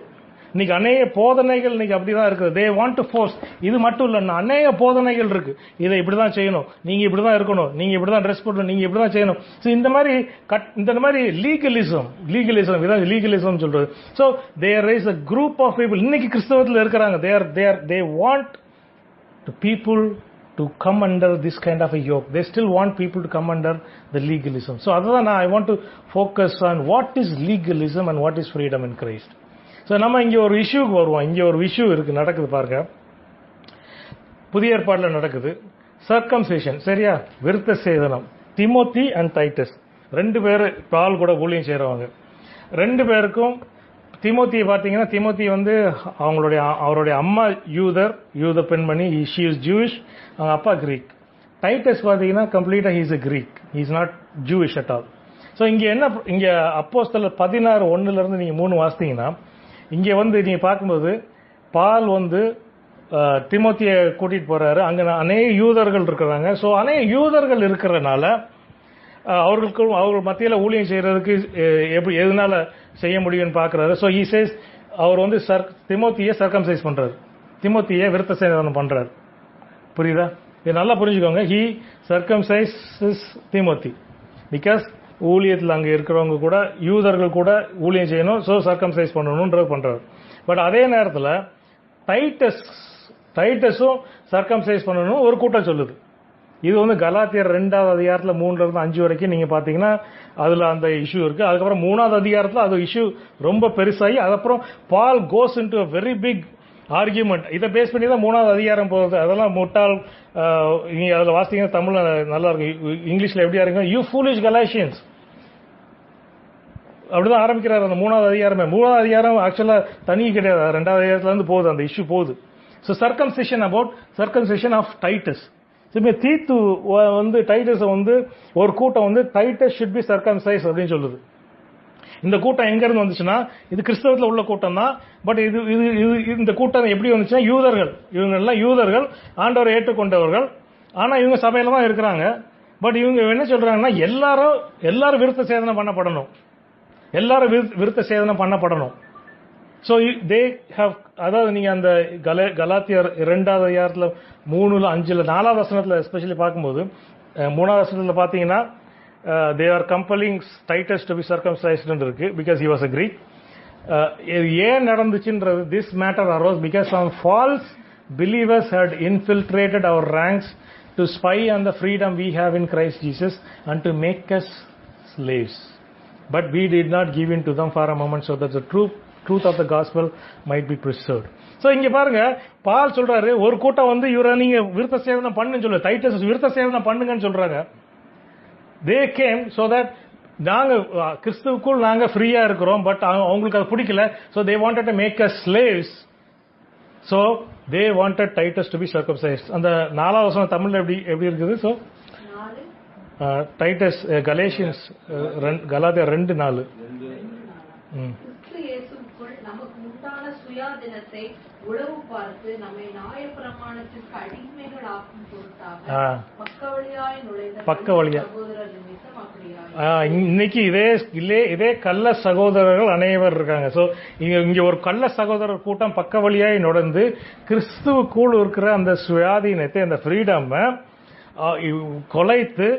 A: இன்னைக்கு அநேக போதனைகள் இன்னைக்கு அப்படிதான் இருக்குது. தே வாண்ட் டு ஃபோர்ஸ். இது மட்டும் இல்லைன்னா அநேக போதனைகள் இருக்கு. இதை இப்படிதான் செய்யணும், நீங்க இப்படிதான் இருக்கணும், நீங்க இப்படிதான் ட்ரெஸ் போடணும், நீங்க இப்படிதான் செய்யணும். இந்த மாதிரி லீகலிசம் இதான் லீகலிசம் சொல்றது. So there is a group of people இன்னைக்கு கிறிஸ்தவத்தில் இருக்கிறாங்க. They want to people to come under this kind of a yoke. They still want people to come under the legalism. So அதுதான் I want to focus on what is legalism and what is freedom in Christ. So நம்ம இங்க ஒரு இஷ்யூக்கு வருவோம். இங்க ஒரு issue இருக்கு, நடக்குது பாருங்க. புதிய ஏற்பாடுல நடக்குது. சர்க்கம்சிஷன், சரியா? விருத்த சேதனம். திமோத்தி அண்ட் டைட்டஸ் 2 பேர் பால் கூட ஊழியம் செய்றவங்க. 2 பேருக்கும் திமோத்தியை பார்த்தீங்கன்னா, திமோத்தி வந்து அவருடைய அம்மா யூத பெண்மணி, ஷி இஸ் ஜூயிஷ், அவங்க அப்பா கிரீக். டைட்டஸ் பார்த்தீங்கன்னா கம்ப்ளீட்டா he is a Greek, he is not Jewish at all. So இங்க அப்போஸ்தலர் 16:1 நீங்க 3 வாசித்தீங்கன்னா, இங்க வந்து நீங்க பார்க்கும்போது பால் வந்து திமோத்தியை கூட்டிட்டு போறாரு. அங்க அநேக யூதர்கள் இருக்கிறாங்க. ஸோ அநேக யூதர்கள் இருக்கிறதுனால அவர்கள் மத்தியில் ஊழியம் செய்யறதுக்கு எதனால செய்ய முடியும்னு பாக்குறாரு. ஸோ ஹி சேஸ், அவர் வந்து திமோத்தியை சர்க்கம்சைஸ் பண்றாரு, திமோத்தியை விருத்த சேதனம் பண்றாரு. புரியுதா? இது நல்லா புரிஞ்சுக்கோங்க. ஹி சர்க்கம்சைசஸ் திமோத்தி பிகாஸ் ஊழியத்தில் அங்க இருக்கிறவங்க கூட யூதர்கள் கூட ஊழியம் செய்யணும், ஸோ சர்க்கம்சைஸ் பண்ணணும்ன்றது பண்றாரு. பட் அதே நேரத்தில் டைட்டஸும் சர்க்கம்சைஸ் பண்ணணும் ஒரு கூட்டம் சொல்லுது. இது வந்து கலாத்தியர் 2வது அதிகாரத்தில் 3-5 வரைக்கும் நீங்க பாத்தீங்கன்னா அதுல அந்த இஷ்யூ இருக்கு. அதுக்கப்புறம் 3வது அதிகாரத்தில் அது இஷ்யூ ரொம்ப பெருசாகி அதுக்கப்புறம் Paul goes into a very big argument. இதை பேஸ் பண்ணி தான் 3வது அதிகாரம் போகுது. அதெல்லாம் முட்டாள், நீங்க அதுல வாசித்தீங்கன்னா தமிழ்ல நல்லா இருக்கும், இங்கிலீஷ்ல எப்படியா இருக்கு, யூ ஃபூலிஷ் கலாஷியன்ஸ், அப்படிதான் ஆரம்பிக்கிறார் அந்த 3வது அதிகாரமே. 3வது அதிகாரம் ஆக்சுவலா தனி கிடையாது, 2வது அதிகாரத்துல இருந்து போகுது அந்த இஷ்யூ போகுது. So circumcision of Titus. தீத்து வந்து டைட்டஸ் வந்து ஒரு கூட்டம் வந்து டைட்டஸ் ஷுட் பி சர்க்கம்சைஸ் அப்படின்னு சொல்லுது. இந்த கூட்டம் எங்க இருந்து வந்துச்சுன்னா, இது கிறிஸ்தவத்தில் உள்ள கூட்டம் தான். பட் இந்த கூட்டம் எப்படி வந்துச்சுன்னா, இவங்க எல்லாம் யூதர்கள், ஆண்டவரை ஏற்றுக்கொண்டவர்கள், ஆனா இவங்க சபையில தான் இருக்கிறாங்க. பட் இவங்க என்ன சொல்றாங்கன்னா, எல்லாரும் விருத்த சேதனம் பண்ணப்படணும், விருத்த சேதனம் பண்ணப்படணும். ஸோ தே ஹவ், அதாவது நீங்க அந்த கலாத்தியர் 2வது அதிகாரத்தில் 3, 5, 4வது வசனத்தில் எஸ்பெஷலி பார்க்கும்போது, 3வது வசனத்தில் பார்த்தீங்கன்னா they are compelling Titus to be circumcised இருக்கு because he was a Greek. ஏன் நடந்துச்சுன்றது, this matter arose because some false believers had infiltrated our ranks to spy on the freedom we have in Christ Jesus and to make us slaves. But we did not give in to them for a moment so that the truth of the gospel might be preserved. So இங்க பாருங்க, பால் சொல்றாரு ஒரு கூட்டம் வந்து இவரை நீங்க விருத்த சேதனம் பண்ணுன்னு சொல்லு, டைட்டஸ் விருத்த சேதனம் பண்ணுங்கன்னு சொல்றாங்க. They came so that நாங்க கிறிஸ்துவுக்குள் நாங்க ஃப்ரீயா இருக்கிறோம், பட் அவங்களுக்கு அது பிடிக்கல. So they wanted to make us slaves. So they wanted Titus to be circumcised. அந்த 4வது வசனம் தமிழ்ல எப்படி இருக்குது? So டைட்டஸ் கலேஷியன்ஸ் கலாத்தியர் 2:4.
B: சுயாதீனத்தை உளவு பார்த்து நம்மை நியாயப்பிரமாணத்திற்கு அடிமைகளாக்கும் பொருட்டாக பக்கவழியாய் நுழைந்த சகோதரர் நிமித்தம் அப்படியாய்.
A: இன்னைக்கு இதே கள்ள சகோதரர்கள் அனைவர் இருக்காங்க. சோ இங்க ஒரு கள்ள சகோதரர் கூட்டம் பக்க வழியாய் நுழைந்து கிறிஸ்துவுக்குள் இருக்கிற அந்த சுயாதீனத்தை, அந்த ஃப்ரீடம் கொலைத்து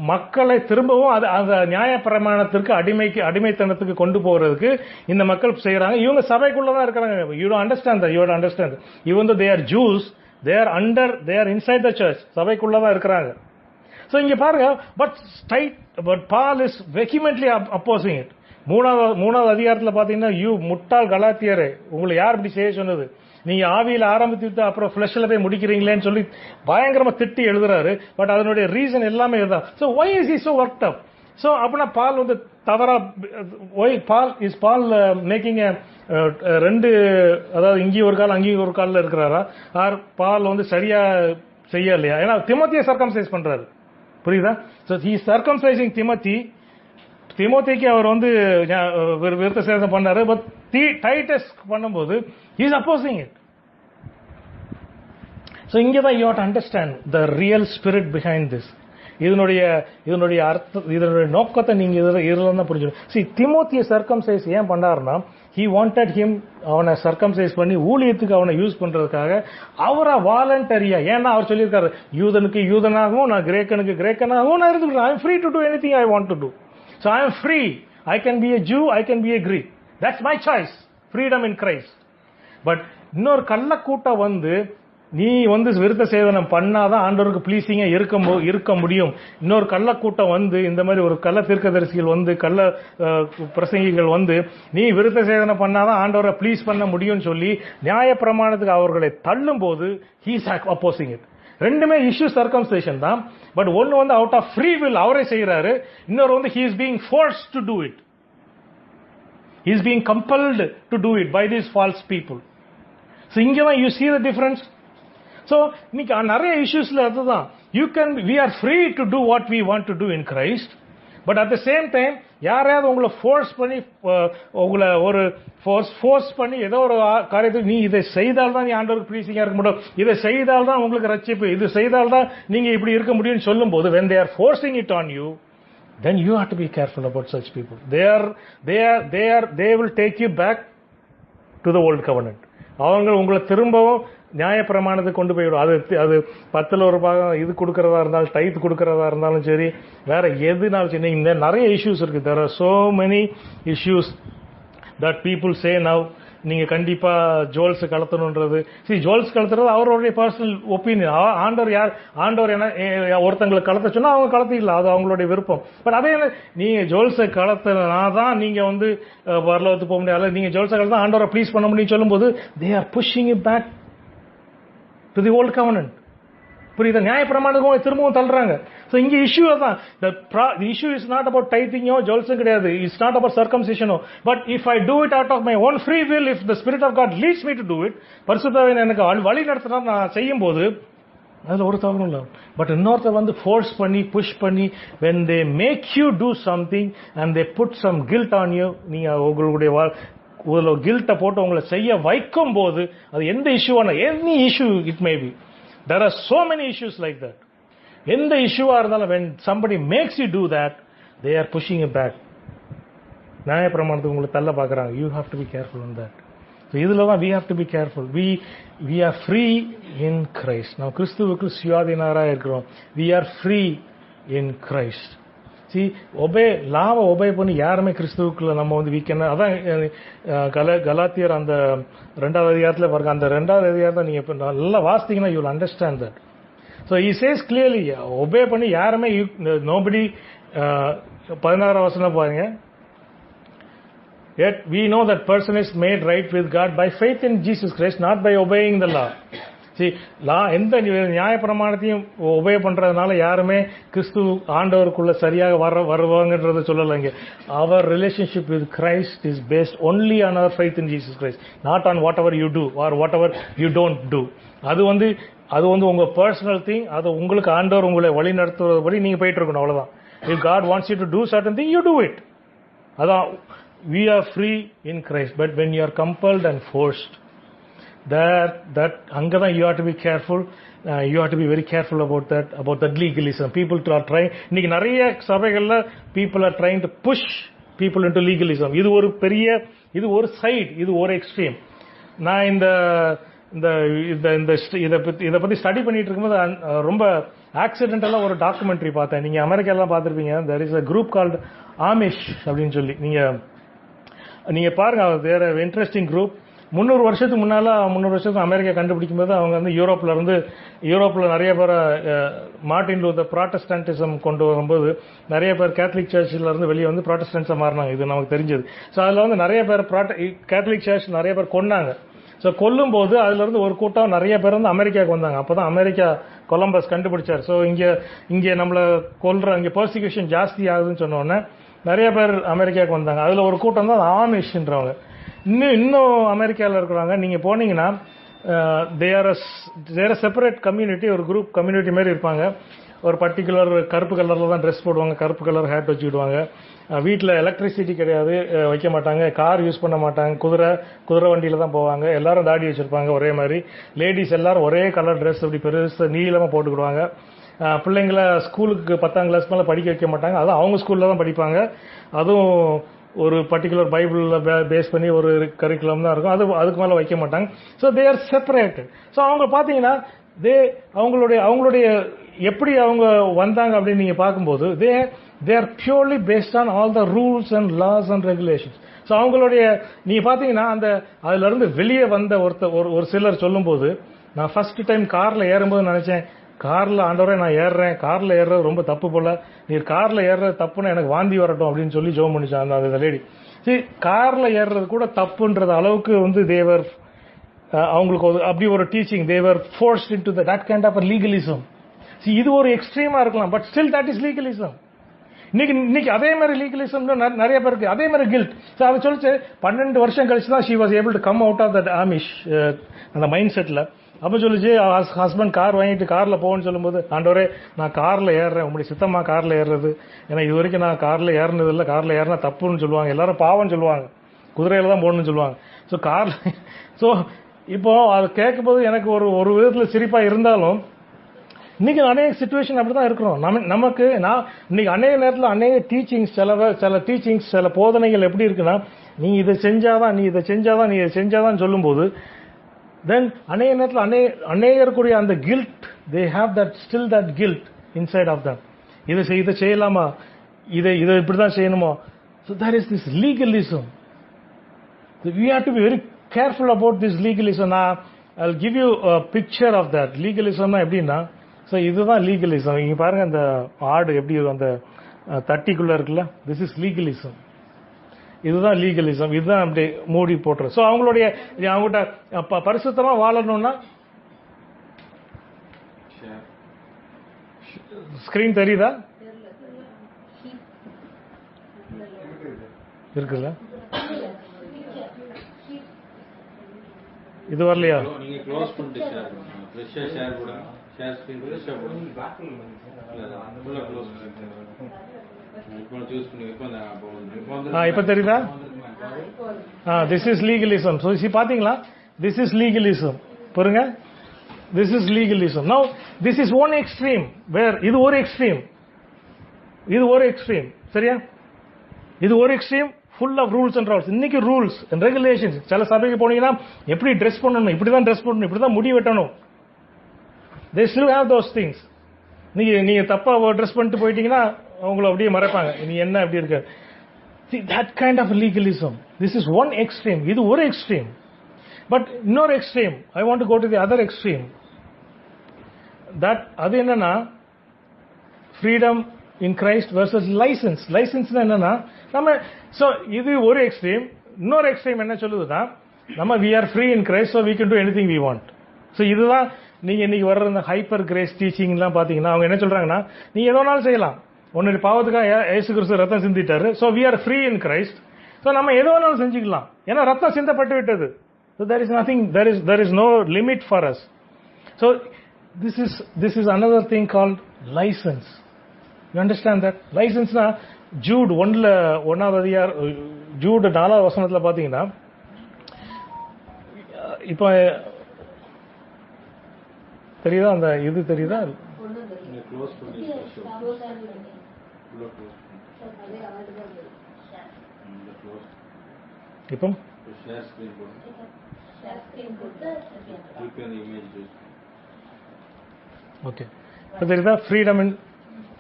A: மக்களை திரும்பவும் அந்த நியாய பிரமாணத்திற்கு அடிமைத்தனத்துக்கு கொண்டு போறதுக்கு இந்த மக்கள் செய்யறாங்க. இவங்க சபைக்குள்ளதான் இருக்கிறாங்க. You don't understand. Even though they are Jews, they are inside the church, சபைக்குள்ளதான் இருக்கிறாங்க. சோ இங்க பாருங்க, but Paul is vehemently opposing it. மூணாவது அதிகாரத்தில் பாத்தீங்கன்னா, யூ முட்டாள் கலாத்தியரே, உங்களை யார் இப்படி செய்ய சொன்னது, நீங்க ஆவியில ஆரம்பித்து அப்புறம் ஃபிளஷ்ல போய் முடிக்கிறீங்களேன்னு சொல்லி பயங்கரமா திட்டி எழுதுறாரு. பட் அதனுடைய ரீசன் எல்லாமே இதுதான். So why is he so worked up? So அப்படின்னா பால் வந்து தவறா, ஒய் பால் மேக்கிங் ரெண்டு, அதாவது இங்கேயும் ஒரு கால் அங்கேயும் ஒரு காலில் இருக்கிறாரா, ஆர் பால் வந்து சரியா செய்யலையா? ஏன்னா திமோத்தியை சர்க்கம்சைஸ் பண்றாரு, புரியுதா? ஸோ ஹி சர்க்கம்சைசிங் திமோத்திக்கு அவர் வந்து விருத்த சேதம் பண்ணாரு. பட் டைட்டஸ் பண்ணும்போது he is opposing it. So இங்க தான் you have to understand the real spirit behind this. இதனுடைய அர்த்தம், இதனுடைய நோக்கத்தை நீங்க இதுல தான் புரிஞ்சுக்கணும். See, திமோத்தியை சர்க்கம்சைஸ் ஏன் பண்ணாருன்னா, he wanted him, அவனை சர்க்கம்சைஸ் பண்ணி ஊழியத்துக்கு அவனை யூஸ் பண்றதுக்காக அவரை வாலண்டரியா, ஏன்னா அவர் சொல்லியிருக்காரு, யூதனுக்கு யூதனாகவும் நான் கிரேக்கனுக்கு கிரேக்கனாகவும் நான் இருந்துக்கிறேன். I am free to do anything I want to do. So I am free. I can be a Jew, I can be a Greek. That's my choice. Freedom in Christ. But இன்னொரு கள்ளக்கூட்டம் வந்து, நீ வந்து விருத்த சேதனம் பண்ணாதான் ஆண்டவருக்கு ப்ளீசிங்கா இருக்க முடியும். இன்னொரு கள்ளக்கூட்டம் வந்து, இந்த மாதிரி ஒரு கள்ள தீர்க்கதரிசிகள் வந்து, கள்ள பிரசங்கிகள் வந்து, நீ விருத்த சேதனம் பண்ணாதான் ஆண்டவரை ப்ளீஸ் பண்ண முடியும்னு சொல்லி நியாய பிரமாணத்துக்கு அவர்களை தள்ளும் போது he is opposing it. ரெண்டுமே இஷ்யூ சர்க்கம்சேஷன் தான். பட் ஒன்னு வந்து அவுட் ஆஃப் ஃப்ரீ வில் அவரே செய்யறாரு, இன்னொரு வந்து he is being forced to do it. He is being compelled to do it by these false people. So இங்க தான் you see the difference. So இன்னைக்கு நிறைய இஷ்யூஸ்ல அதுதான், we are free to do what we want to do in Christ, but at the same time யாரையாவது உங்களை force பண்ணி, உங்களை ஒரு ஃபோர்ஸ் பண்ணி ஏதோ ஒரு காரியத்தை நீ இதை செய்தால் தான் நீ ஆண்டவருக்கு ப்ளீசிங்கா இருக்க முடியும், இதை செய்தால் தான் உங்களுக்கு ரட்சிப்பு, இது செய்தால் தான் நீங்க இப்படி இருக்க முடியும்னு சொல்லும் போது, when they are forcing it on you, then you have to be careful about such people. They will take you back to the old covenant. அவங்க உங்களை திரும்பவும் நியாய பிரமாணத்துக்கு கொண்டு போய்விடும். அது 10ல் ஒரு பாகம் இது கொடுக்கறதா இருந்தாலும், டைத் கொடுக்கறதா இருந்தாலும் சரி, வேற எதுனாலும் சரி, இந்த நிறைய இஷ்யூஸ் இருக்கு. there are so many issues that people say now, நீங்க கண்டிப்பா ஜுவல்ஸ் கலத்தணும்ன்றது. ஜுவல்ஸ் கலத்துறது அவருடைய பர்சனல் ஒப்பீனியன். ஆண்டவர் என்ன ஒருத்தங்களை கலத்த சொன்னா அவங்க கலத்திக்கலாம், அது அவங்களுடைய விருப்பம். பட் அதே நீங்க ஜுவல்ஸை கலத்தினாதான் நீங்க வந்து பரலோகத்துக்கு போக முடியாது, நீங்க ஜுவல்ஸை கலத்தா ஆண்டவரை ப்ளீஸ் பண்ண முடியும்னு சொல்லும் போது they are pushing it back to the old covenant. புரியுதா? நியாய பிரமாணத்துக்கு திரும்பவும் தள்ளுறாங்க. So இங்க இஷ்யூ தான், the issue is not about tithing or ஜுவல்ஸும் கிடையாது, it's not about circumcision. But if I do it out of my own free will, if the Spirit of God leads me to do it, பரிசுத்தாவின் எனக்கு வழி நடத்தினா நான் செய்யும் போது அதுல ஒரு தவறும் இல்லை. பட் இன்னொருத்தர் வந்து ஃபோர்ஸ் பண்ணி புஷ் பண்ணி, when they make you do something and they put some guilt on you, நீங்க உங்களுடைய கில்ட்டை போட்டு உங்களை செய்ய வைக்கும் போது, அது எந்த இஷ்யூவான, any issue it may be, there are so many issues like that. எந்த இஷ்யூவா இருந்தாலும் when somebody makes you do that, they are pushing you back. நியாய பிரமாணத்துக்கு உங்களை தள்ள பார்க்கறாங்க. You have to be careful on that. So இதுல தான் we have to be careful. We are free in Christ. நாம் கிறிஸ்துவுக்குள் சுயாதீனராக இருக்கிறோம். We are free in Christ. See, லாவை ஒபே பண்ணி யாருமே கிறிஸ்துவுக்குள்ள நம்ம வந்து வீக்கெண்ட், அதான் கலாத்தியர் அந்த 2வது அதிகாரத்தில் பாருங்க. அந்த 2வது அதிகாரத்தை நீங்க நல்லா வாசித்தீங்கன்னா you will understand that. So he says clearly, obey பண்ணி யாருமே nobody, 16வது வசனம் பாருங்க. Yet we know that person is made right with God by faith in Jesus Christ, not by obeying the law. See, எந்த நியாய பிரமாணத்தையும் obey பண்றதுனால யாருமே கிறிஸ்து ஆண்டவருக்குள்ள சரியாக வருவாங்கன்றத சொல்லலைங்க. Our relationship with Christ is based only on our faith in Jesus Christ, not on whatever you do or whatever you don't do. அது வந்து உங்க personal thing. அது உங்களுக்கு ஆண்டவர் உங்களை வழி நடத்துவதுபடி நீங்க போயிட்டு இருக்கணும், அவ்வளவுதான். If God wants you to do certain thing, you do it. அதான் we are free in Christ. But when you are compelled and forced, that அங்கதான் you have to be careful. You have to be very careful about that legalism. People are trying, இன்னைக்கு நிறைய சபைகள்ல people are trying to push people into legalism. இது ஒரு பெரிய, இது ஒரு side, இது ஒரு எக்ஸ்ட்ரீம். நான் இதை பத்தி ஸ்டடி பண்ணிட்டு இருக்கும்போது ரொம்ப ஆக்சிடென்டலா ஒரு டாக்குமெண்ட்ரி பார்த்தேன். நீங்க அமெரிக்காலாம் பார்த்திருப்பீங்க. there is a group called Amish அப்படின்னு சொல்லி, நீங்க பாருங்க. தேர் இன்ட்ரெஸ்டிங் குரூப். 300 வருஷத்துக்கு முன்னால 300 வருஷத்துக்கு அமெரிக்கா கண்டுபிடிக்கும் போது அவங்க வந்து யூரோப்பில் நிறைய பேர் மார்ட்டின் லூதர் ப்ராட்டஸ்டன்டிசம் கொண்டு வரும்போது நிறைய பேர் கேத்தலிக் சர்ச்சில் இருந்து வெளியே வந்து ப்ராட்டஸ்டன்ஸாக மாறினாங்க. இது நமக்கு தெரிஞ்சது. ஸோ அதில் வந்து நிறைய பேர் கேத்தலிக் சர்ச் நிறைய பேர் கொன்னாங்க. ஸோ கொல்லும் போது அதுல இருந்து ஒரு கூட்டம் நிறைய பேர் வந்து அமெரிக்காவுக்கு வந்தாங்க. அப்பதான் அமெரிக்கா கொலம்பஸ் கண்டுபிடிச்சார். ஸோ இங்கே நம்மளை இங்கே பர்சிக்யூஷன் ஜாஸ்தி ஆகுதுன்னு சொன்ன உடனே நிறைய பேர் அமெரிக்காவுக்கு வந்தாங்க. அதுல ஒரு கூட்டம் தான் ஆமிஷ்ன்றவங்க. இன்னும் அமெரிக்காவில் இருக்கிறாங்க. நீங்க போனீங்கன்னா தேர் செப்பரேட் கம்யூனிட்டி, ஒரு குரூப் கம்யூனிட்டி மாதிரி இருப்பாங்க. ஒரு பர்டிகுலர் கருப்பு கலர்ல தான் ட்ரெஸ் போடுவாங்க, கருப்பு கலர் ஹேட் வச்சுக்கிடுவாங்க. வீட்டில் எலக்ட்ரிசிட்டி கிடையாது, வைக்க மாட்டாங்க. கார் யூஸ் பண்ண மாட்டாங்க. குதிரை வண்டியில தான் போவாங்க. எல்லாரும் தாடி வச்சிருப்பாங்க ஒரே மாதிரி. லேடிஸ் எல்லாரும் ஒரே கலர் ட்ரெஸ் அப்படி பெருசு நீளமா போட்டுக்கிடுவாங்க. பிள்ளைங்கள ஸ்கூலுக்கு 10ஆம் கிளாஸ் மேலே படிக்க வைக்க மாட்டாங்க. அதுவும் அவங்க ஸ்கூல்ல தான் படிப்பாங்க. அதுவும் ஒரு பர்டிகுலர் பைபிளில் பேஸ் பண்ணி ஒரு கரிக்குலம் தான் இருக்கும். அதுக்கு மேலே வைக்க மாட்டாங்க. So they are separated. So அவங்க பார்த்தீங்கன்னா அவங்களுடைய எப்படி அவங்க வந்தாங்க அப்படின்னு நீங்க பார்க்கும்போது they are purely based on all the rules and laws and regulations. So அவங்களுடைய நீங்க பாத்தீங்கன்னா அதுல இருந்து வெளியே வந்த ஒரு சிலர் சொல்லும்போது, நான் ஃபர்ஸ்ட் டைம் கார்ல ஏறும்போது நினைச்சேன், கார்ல ஆண்டவரே நான் ஏறுறேன், கார்ல ஏறுறது ரொம்ப தப்பு போல, நீர் கார்ல ஏறுறது தப்புன்னு எனக்கு வாந்தி வரட்டும் அப்படின்னு சொல்லி ஜெபம் பண்ணிச்சான் அந்த லேடி. சரி, கார்ல ஏறுறது கூட தப்புன்றது அளவுக்கு வந்து தேவர் அவங்களுக்கு அப்படி ஒரு teaching, they were forced into that kind of legalism. இது ஒரு எக்ஸ்ட்ரீமா இருக்கலாம், but still that is legalism. இன்னைக்கு அதே மாதிரி லீகலிசம் நிறைய பேருக்கு அதே மாதிரி கில்ட். அதை சொல்லிச்சு 12 வருஷம் கழிச்சு தான் she was able to come out of that Amish அந்த மைண்ட் செட்ல. அப்ப சொல்லிச்சு ஹஸ்பண்ட் கார் வாங்கிட்டு கார்ல போன்னு சொல்லும்போது, ஆண்டவரே நான் கார்ல ஏறுறேன், உங்களுடைய சித்தமா கார்ல ஏறுறது, ஏன்னா இது வரைக்கும் நான் கார்ல ஏறினது இல்லை, கார்ல ஏறினா தப்புன்னு சொல்லுவாங்க, எல்லாரும் பாவம்னு சொல்லுவாங்க, குதிரையில தான் போகணும்னு சொல்லுவாங்க. ஸோ கார்ல இப்போ அது கேட்கும் போது எனக்கு ஒரு விதத்துல சிரிப்பா இருந்தாலும், இன்னைக்கு அநேக சிச்சுவேஷன் அப்படிதான் இருக்கிறோம். நமக்கு இன்னைக்கு அநேக நேரத்தில் அநேக டீச்சிங்ஸ் சில டீச்சிங்ஸ் சில போதனைகள் எப்படி இருக்குன்னா, நீ இதை செஞ்சாதான் நீ இதை செஞ்சாதான் சொல்லும் போது, தென் அநேக நேரத்தில் அநேகருக்குரிய அந்த guilt, they have that still that guilt inside of them. இதை செய்யலாமா, இதை இப்படிதான் செய்யணுமா. So there is this legalism. We have to be very careful about this legalism. I'll give you a picture of that. Legalism எப்படின்னா, so இதுதான் legalism. இங்க பாருங்க, அந்த ஆடு எப்படி அந்த தட்டிக்குள்ள இருக்குல்ல, திஸ் இஸ் லீகலிசம். இதுதான் லீகலிசம். இதுதான் அப்படி மூடி போட்டுரு. ஸோ அவங்ககிட்ட பரிசுத்தமா வாழணும்னா, ஸ்கிரீன் தெரியுதா? இருக்குல்ல, இது வரலையா?
C: நீங்க க்ளோஸ் பண்ணிட்டு ஃப்ரெஷ்ஷா ஷேர் போடுங்க. ஷேர் ஸ்கிரீன் ஃப்ரெஷ்ஷா போடுங்க. ஃபுல்லா க்ளோஸ் பண்ணுங்க. இப்போ சூஸ் பண்ணி
A: இப்போ தெரியுதா? This is legalism. ஸோ பாத்தீங்களா, திஸ் இஸ் லீகலிசம். பாருங்க, this is legalism. Now this is one extreme. இது ஒரு எக்ஸ்ட்ரீம். சரியா? இது ஒரு extreme full of rules and rules. இன்னைக்கு ரூல்ஸ் அண்ட் ரெகுலேஷன்ஸ். சில சபைக்கு போனீங்கன்னா எப்படி ட்ரெஸ் பண்ணணும், இப்படிதான் ட்ரெஸ் பண்ணணும், இப்படிதான் முடி வெட்டணும். they still have those things. நீங்க தப்பா ட்ரெஸ் பண்ணிட்டு போயிட்டீங்கன்னா அவங்கள அப்படியே மறைப்பாங்க, நீ என்ன அப்படி இருக்க. See, that kind of legalism. This is one extreme. இது ஒரு எக்ஸ்ட்ரீம். பட் இன்னொரு extreme, I want to go to the other extreme. அது என்னன்னா, freedom in Christ versus license. License என்னன்னா, இது ஒரு எக்ஸ்ட்ரீம். இன்னொரு எக்ஸ்ட்ரீம் என்ன சொல்லுதுன்னா, we are free in Christ, so we can do anything we want. So இதுதான் நீங்க இன்னைக்கு வர்ற இந்த ஹைப்பர் கிரேஸ் டீச்சிங் எல்லாம் பாத்தீங்கன்னா, அவங்க என்ன சொல்றாங்கன்னா, நீ எதோ நாள் செய்யலாம், உன்னுடைய பாவத்துக்காக இயேசு கிறிஸ்து ரத்தம் சிந்திட்டாரு, so we are free in Christ, so நம்ம எதோ நாள் செஞ்சுக்கலாம், ஏன்னா ரத்தம் சிந்தப்பட்டு விட்டது. So there is nothing, there is no limit for us. So this is another thing called license. You understand that? License na Jude 1வது அதிகாரம், Jude 4வது வசனத்துல பாத்தீங்கன்னா, இப்ப தெரியுதா, அந்த இது தெரியுதா? இப்போ ஓகே, இப்போ தெரியுதா? Freedom in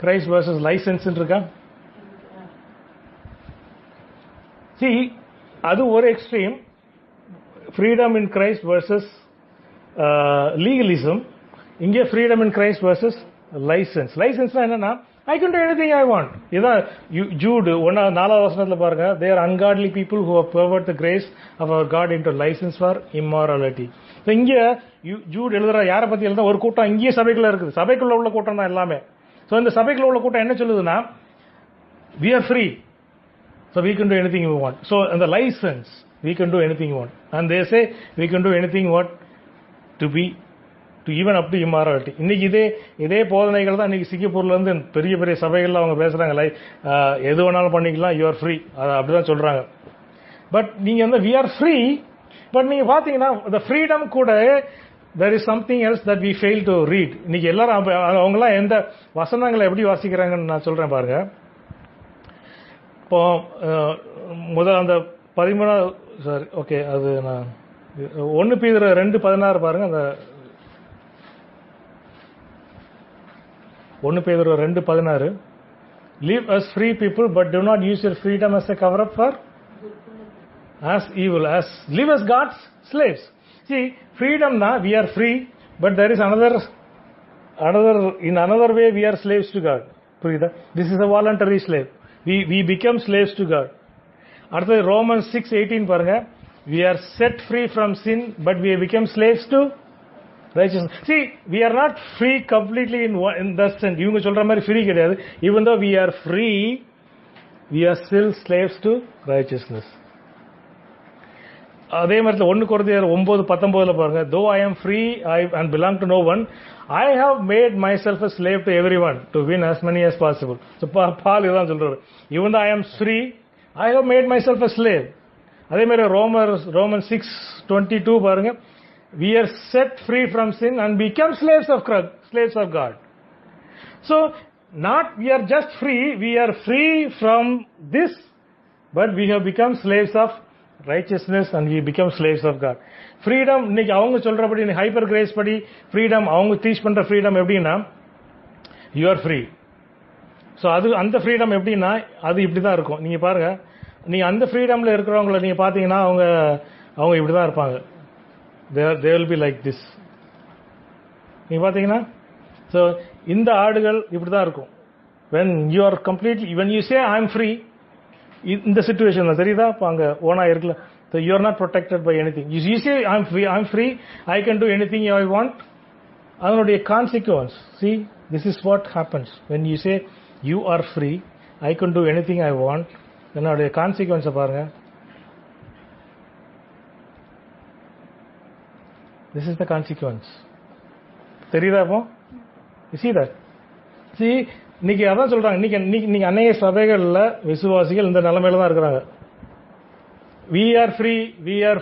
A: Christ versus license இருக்கா? See, அது ஒரு extreme. freedom in Christ versus legalism. இங்கே freedom in Christ versus license. License என்னன்னா I can do anything I want. இதான் Jude 4வது வசனத்துல பாருங்க, they are ungodly people who have perverted the grace of our God into license for immorality. So இங்க Jude எழுதுற யாரை பத்தி எழுதுற ஒரு கூட்டம் இங்கே சபைக்குள்ள இருக்குது. சபைக்குள்ள உள்ள கூட்டம் தான் எல்லாமே. So இந்த சபைக்குள்ள உள்ள கூட்டம் என்ன சொல்லுதுன்னா we are free, so we can do anything we want. So in the license we can do anything we want, and they say we can do anything what to be to even up to immorality. இன்னைக்கு இதே போதனைகள் தான் இன்னைக்கு சிங்கப்பூர்ல இருந்து பெரிய பெரிய சபைகள்ல அவங்க பேசுறாங்க, எது வேணாலும் பண்ணிக்கலாம், யூ ஆர் ஃப்ரீ, அப்படிதான் சொல்றாங்க. பட் நீங்க வந்து வி ஆர் ஃப்ரீ, பட் நீங்க பாத்தீங்கன்னா the freedom கூட there is something else that we fail to read. இன்னைக்கு எல்லாரும் அவங்கலாம் எந்த வசனங்களை எப்படி வாசிக்கிறாங்கன்னு நான் சொல்றேன் பாருங்க. இப்போ முதல் அந்த 13 சாரி ஓகே, அது நான் 1 Peter 2:16 பாருங்க. அந்த 1 Peter 2:16, live as free people but do not use your freedom as a cover up for as evil, as live as God's slaves. See, freedom na we are free, but there is another in another way we are slaves to God. புரியுதா? This is a voluntary slave. We become slaves to God. அடுத்து Romans 6:18 பாருங்க, we are set free from sin but we become slaves to righteousness. See, we are not free completely in that sense. இவங்க சொல்ற மாதிரி free கிடையாது. Even though we are free, we are still slaves to righteousness. அதே மாதிரி 1 Corinthians 9:19 பாருங்க, though I am free and belong to no one, I have made myself a slave to everyone to win as many as possible. So Paul இதான் சொல்றாரு, even though I am free, I have made myself a slave. அதே மாதிரி Romans 6:22 பாருங்க, we are set free from sin and become slaves of God. So not we are just free, we are free from this, but we have become slaves of righteousness and we become slaves of God. Freedom இன்னைக்கு அவங்க சொல்றபடி hyper grace படி freedom அவங்க teach பண்ற freedom எப்படின்னா you are free. So அந்த freedom எப்படின்னா அது இப்படி தான் இருக்கும். நீங்க பாருங்க, நீங்க அந்த ஃப்ரீடம்ல இருக்கிறவங்களை நீங்க பாத்தீங்கன்னா அவங்க இப்படி தான் இருப்பாங்க. they will be like this. நீங்க பாத்தீங்கன்னா ஸோ இந்த ஆடுகள் இப்படி தான் இருக்கும். when you are completely, when you say I am free, இந்த சிச்சுவேஷன்ல தெரியுதா, இப்போ அங்க ஓனா இருக்குல்ல, so you are not protected by anything. You say I'm free, I can do anything I want. அதனுடைய consequence, see, this is what happens when you say you are free, I can do anything I want. அதனுடைய consequence பாருங்க, this is the consequence. தெரியுதா? இப்போ you see that? See, இன்னைக்கு அதான் சொல்றாங்க, இன்னைக்கு அநேக சபைகள்ல விசுவாசிகள் இந்த நிலைமையில தான் இருக்கிறாங்க. we are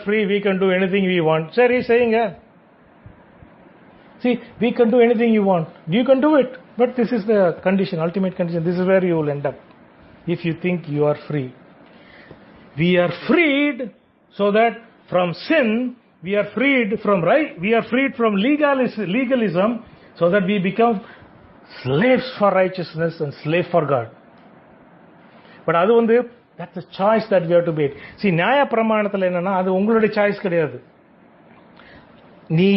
A: free, we can do anything we want. சரி செய்யுங்க. see, we can do anything you want, you can do it, but this is the condition, ultimate condition. This is where you will end up if you think you are free. We are freed so that from sin we are freed from legalism, so that we become slaves for righteousness and slave for God. But அது வந்து that's a choice that we have to make. See, நியாய பிரமாணத்துல என்னன்னா அது உங்களுடைய choice கிடையாது. நீ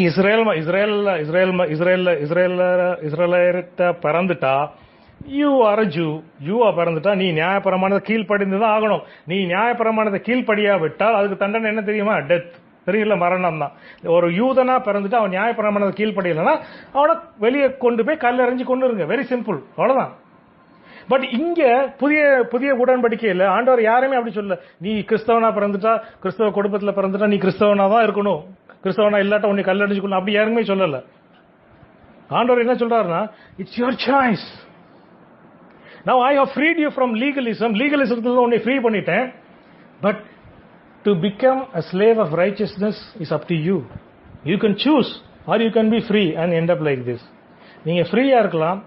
A: இஸ்ரேலிட்ட பிறந்துட்டா, you are பிறந்துட்டா, நீ நியாய பிரமாணத்தை கீழ்ப்படிந்துதான் ஆகணும். நீ நியாய பிரமாணத்தை கீழ்ப்படியா விட்டால் அதுக்கு தண்டனை என்ன தெரியுமா? டெத். தெரியல, மரணம் தான். ஒரு யூதனா பிறந்துட்டு அவன் நியாய பிரமாணத்தை கீழ்ப்படியலைன்னா அவனை வெளியே கொண்டு போய் கல்லெறிஞ்சு கொண்டு இருங்க. வெரி சிம்பிள், அவ்வளவுதான். பட் இங்க புதிய உடன்படிக்கையில் ஆண்டவர் யாருமே அப்படி சொல்ல, நீ கிறிஸ்தவனா பிறந்துட்டா, கிறிஸ்தவ குடும்பத்தில் பிறந்துட்டா நீ கிறிஸ்தவனா தான் இருக்கணும், கிறிஸ்தவனா இல்லாட்ட உன்னை கல்லெறிஞ்சுக்கணும், அப்படி யாருமே சொல்லல. ஆண்டவர் என்ன சொல்றாருன்னா, it's your choice. Now I have freed you from legalism. லீகலிசத்துல உன்னை ஃப்ரீ பண்ணிட்டேன். But to become a slave of righteousness is up to you. You can choose or you can be free and end up like this. நீங்க ஃப்ரீயா இருக்கலாம்,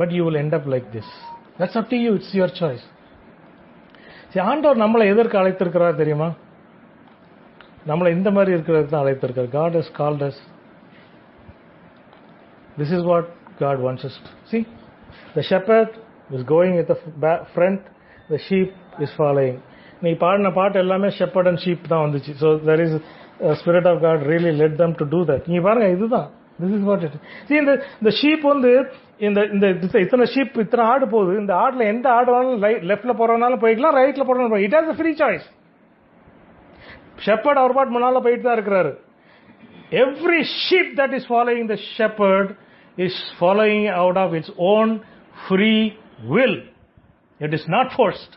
A: but you will end up like this. That's up to you. It's your choice. சரி, ஆண்டவர் நம்மளை எதற்கு அழைத்திருக்கிறார் தெரியுமா? நம்மளை இந்த மாதிரி இருக்கிறதுக்கு தான் அழைத்திருக்கிறார். God has called us. This is what God wants us to see. The shepherd is going at the front, the sheep is following. நீ பாடின பாட்டு எல்லாமே shepherd and sheep தான் வந்துச்சு. So there is spirit of God really let them to do that. நீங்க பாருங்க, இதுதான் this is what it. See, இந்த ஷீப் வந்து இந்த இந்த இத்தனை ஷீப், இத்தனை ஆடு போகுது. இந்த ஆடுல எந்த ஆடு வேணாலும் லெஃப்ட்ல போறதுனாலும் போய்க்கலாம், ரைட்ல போறதுனாலும் it has a free choice. Shepherd அவர் பாட்டு முன்னால போயிட்டு தான் இருக்கிறாரு. Every sheep that is following the shepherd is following out of its own free will. It is not forced.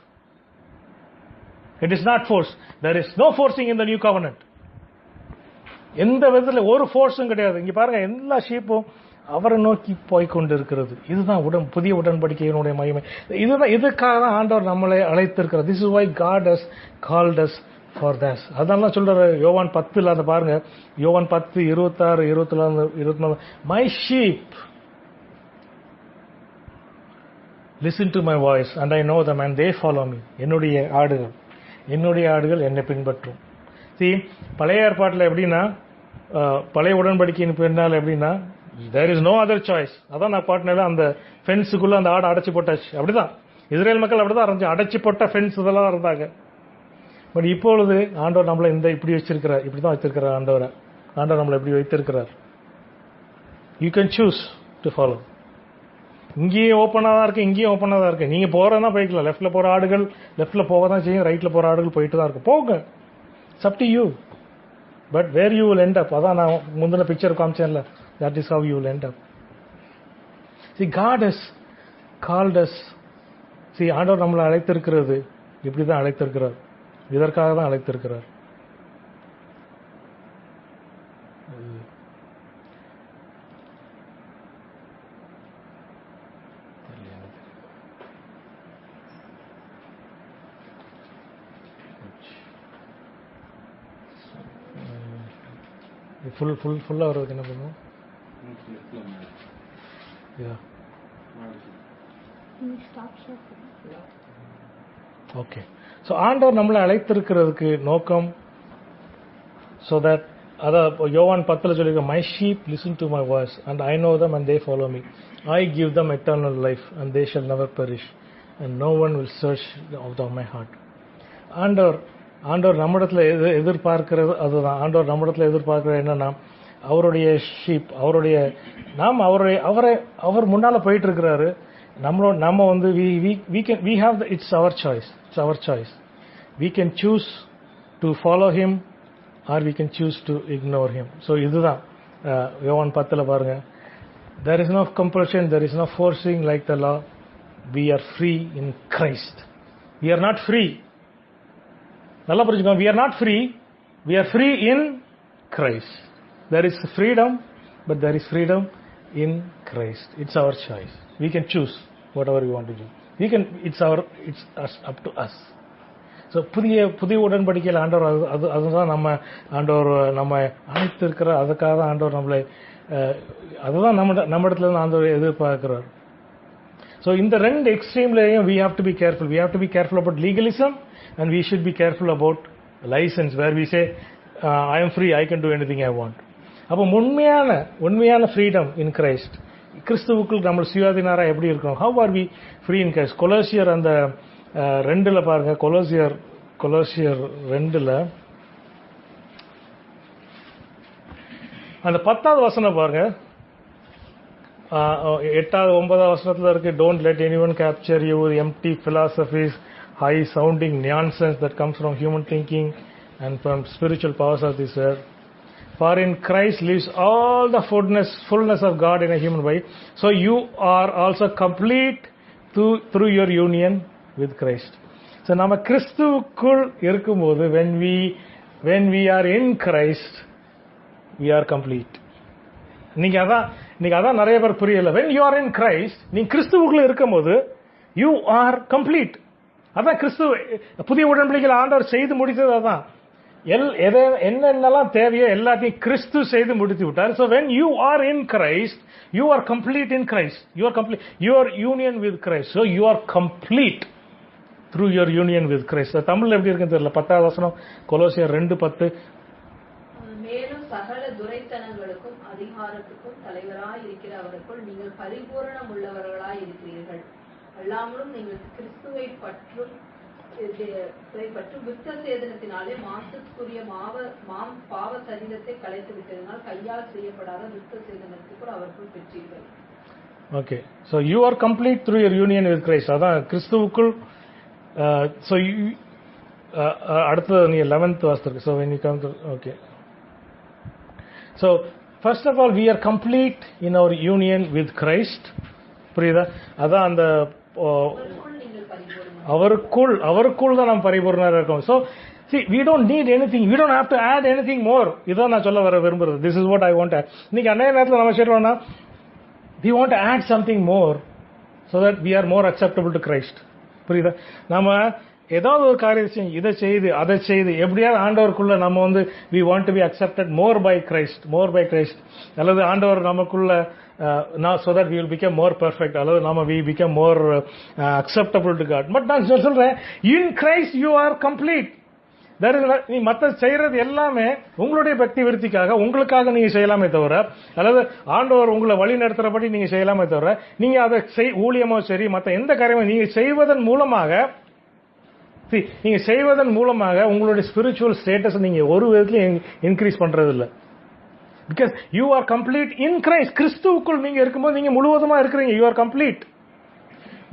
A: It is not forced. There is no forcing in the new covenant. எந்த விதத்தில் ஒரு ஃபோர்ஸும் கிடையாது. இங்க பாருங்க, எல்லா ஷீப்பும் அவரை நோக்கி போய்கொண்டு இருக்கிறது. இதுதான் புதிய உடன்படிக்கையினுடைய மகிமை. இதுதான், இதுக்காக தான் ஆண்டவர் நம்மளை அழைத்திருக்கிறார். This is why God has called us for this. அதனால சொல்றாரு யோவான் 10ல அதை பாருங்க, யோவான் 10, 26, 24, 24, my sheep listen to my voice and I know them and they follow me. என்னுடைய ஆடுகள் என்னை பின்பற்றும். See, பழைய ஏற்பாட்டில் எப்படின்னா, பழைய உடன்படிக்கையின் பின்னால் எப்படின்னா, there is no other choice. அதான் நான் பாட்டினால அந்த ஃபென்ஸுக்குள்ள அந்த ஆடை அடைச்சி போட்டாச்சு. அப்படிதான் இஸ்ரேல் மக்கள் அப்படிதான் இருந்துச்சு, அடைச்சி போட்ட ஃபென்ஸ் இதெல்லாம் இருந்தாங்க. பட் இப்பொழுது ஆண்டவர் நம்மளை இப்படி வச்சிருக்கிறார், இப்படிதான் வச்சிருக்கிறார். ஆண்டவர் நம்மளை இப்படி வைத்திருக்கிறார். You can choose to follow. இங்கேயும் ஓப்பனாக தான் இருக்கு, இங்கேயும் ஓப்பனாக தான் இருக்கு. நீங்க போறதா போய்க்கலாம். லெஃப்ட்ல போற ஆடுகள் லெஃப்ட்ல போக தான் செய்யும், ரைட்ல போற ஆடுகள் போயிட்டு தான் இருக்கு. போங்க, it's up to you. But where you will end up, அதான் நான் முந்தின picture காமிச்சேன்ல, that is how you will end up. See, God has called us. See, ஆண்டவர் நம்மளை அழைத்திருக்கிறது இப்படி தான் அழைத்திருக்கிறார், இதற்காக தான் அழைத்திருக்கிறார். ஃபுல்லாக வர்றதுக்கு என்ன பண்ணுவோம்? ஓகே. ஸோ ஆண்டவர் நம்மளை அழைத்திருக்கிறதுக்கு நோக்கம், ஸோ தட், அதான் யோவான் 10ல் சொல்லியிருக்க, my sheep listen to my voice and I know them and they follow me. I give them eternal life and they shall never perish and no one will search out of my heart. ஆண்டவர் நம்மிடத்தில் எதிர்பார்க்கிறது அதுதான். ஆண்டவர் நம்மிடத்தில் எதிர்பார்க்கிறது என்னன்னா, அவருடைய sheep, அவர் முன்னால போயிட்டு இருக்கிறாரு. நம்ம வந்து we have it's our choice. We can choose to follow him or we can choose to ignore him. So இதுதான் யோவான் 10ல பாருங்க, there is no compulsion, there is no forcing like the law. We are free in Christ. We are not free. நல்லா புரிஞ்சுக்கோங்க, we are not free, we are free in Christ. There is freedom, but there is freedom in Christ. It's our choice. We can choose whatever we want to do. It's up to us. So புதிய உடன்படிக்கையில் ஆண்டவர் அதுதான் நம்ம அழைத்திருக்கிற, அதுக்காக தான் ஆண்டவர் நம்மளை, அதுதான் நம்ம இடத்துல இருந்து ஆண்டவர் எதிர்பார்க்கிறார். So இந்த ரெண்டு எக்ஸ்ட்ரீம்லயும் we have to be careful. We have to be careful about legalism and we should be careful about license, where we say I am free, I can do anything I want. அப்போ உண்மையான freedom in Christ, கிறிஸ்துவுக்குள் நம்ம சுயாதீனரா எப்படி இருக்கணும்? how are we free in Christ? கொலோசியர் அந்த 2ல பாருங்க, கொலோசியர் 2ல அந்த 10வது வசனம் பாருங்க, 8வது 9வது வசனத்துல இருக்கு, don't let anyone capture you with empty philosophies, high sounding nonsense that comes from human thinking and from spiritual powers of this earth. For in Christ lives all the fullness of God in a human body. So you are also complete through your union with Christ. So நம்ம கிறிஸ்துவுக்குள் இருக்கும்போது, when we are in Christ, we are complete. நீங்க அதான் நிறைய பேர் புரியல. when you are in Christ, நீங்க கிறிஸ்துவுக்குள்ள இருக்கும்போது you are complete. அதான் புதிய உடன்படிக்கையில் ஆண்டவர் செய்து முடித்தது. அதான் என்னென்னலாம் தேவையோ எல்லாத்தையும் கிறிஸ்து செய்து முடித்து விட்டார். So when you are in Christ, you are complete in Christ. You are complete. Your union with Christ. So you are complete through your union with Christ. தமிழ்ல எப்படி இருக்குன்னு தெரியல. 10வது வசனம் கொலோசியர் 2:10.
B: மேலும் சகல துரைத்தனங்களுக்கும் அதிகாரத்துக்கும் தலைவராய் இருக்கிற அவருக்குள் நீங்கள் பரிபூரணம் உள்ளவர்களாய் இருக்கிறீர்கள். அல்லாமலும் நீங்கள் கிறிஸ்துவை பற்றும் விருத்த சேதனத்தினாலே மாம்சத்துக்குரிய பாவ சரீரத்தை கலைத்து விட்டதனால் கையால் செய்யப்படாத விருத்த சேதனத்தை கூட அவர்கள் பெற்றீர்கள்.
A: Okay, so you are complete through your union with Christ. அதான் கிறிஸ்துவுக்குள். ஸோ அடுத்தது நீ 11th வாசித்திருக்கு. So when you come to, okay, so first of all we are complete in our union with Christ. புரியுதா? அதான் அந்த அவருக்குள் தான் நாம் பரிபூர்ணராக இருக்கோம். So see, we don't need anything, we don't have to add anything more. இதான் நான் சொல்ல விரும்புறது. This is what I want to add. இன்னைக்கு அநேக நேரத்தில் நம்ம சொல்றோம்னா we want to add something more so that we are more acceptable to Christ. புரியுதா? நம்ம ஏதாவது ஒரு காரியம் இதை செய்து அதை செய்து எப்படியாவது ஆண்டவருக்குள்ள நம்ம வந்து we want to be accepted more by Christ, அல்லது ஆண்டவர் நமக்குள்ள so that we will become more perfect, அல்லது நம்ம we become more acceptable to God. But நான் சொல்றேன், in Christ you are complete. நீ மற்ற செய்யறது எல்லாமே உங்களுடைய பக்தி விருத்திக்காக உங்களுக்காக நீங்க செய்யலாமே தவிர, அல்லது ஆண்டவர் உங்களை வழி நடத்துறபடி நீங்க செய்யலாமே தவிர, நீங்க அதை ஊழியமோ சரி மற்ற எந்த காரியமோ நீங்க செய்வதன் மூலமாக உங்களுடைய ஸ்பிரிச்சுவல் ஸ்டேட்டஸ் நீங்க ஒரு விதத்திலையும் இன்க்ரீஸ் பண்றது இல்லை. Because you are complete in Christ. கிறிஸ்துவுக்குள் நீங்க இருக்கும்போது நீங்க முழுவதுமா இருக்கிறீங்க. You are complete.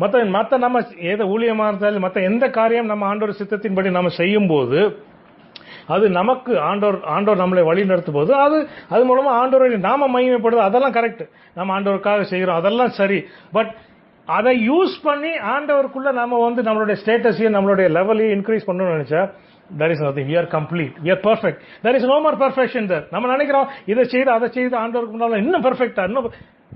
A: மற்ற நம்ம ஏதோ ஊழியமா இருந்தாலும் மற்ற எந்த காரியம் நம்ம ஆண்டவர் சித்தத்தின்படி நம்ம செய்யும் போது அது நமக்கு ஆண்டவர் நம்மளை வழி நடத்தும் போது அது மூலமா ஆண்டவரை நாம மகிமைப்படுது. அதெல்லாம் கரெக்ட், நம்ம ஆண்டவருக்காக செய்கிறோம், அதெல்லாம் சரி. பட் அதை யூஸ் பண்ணி ஆண்டவருக்குள்ள நம்ம வந்து நம்மளுடைய ஸ்டேட்டஸையும் நம்மளுடைய லெவலையும் இன்க்ரீஸ் பண்ணணும்னு நினைச்சா there is nothing. We are complete, we are perfect. There is no more perfection there. நம்ம நினைக்கிறோம் இதை செய்து அதை செய்து ஆண்டவருக்கு முன்னால இன்னும் பெர்ஃபெக்ட்டா, இன்னும்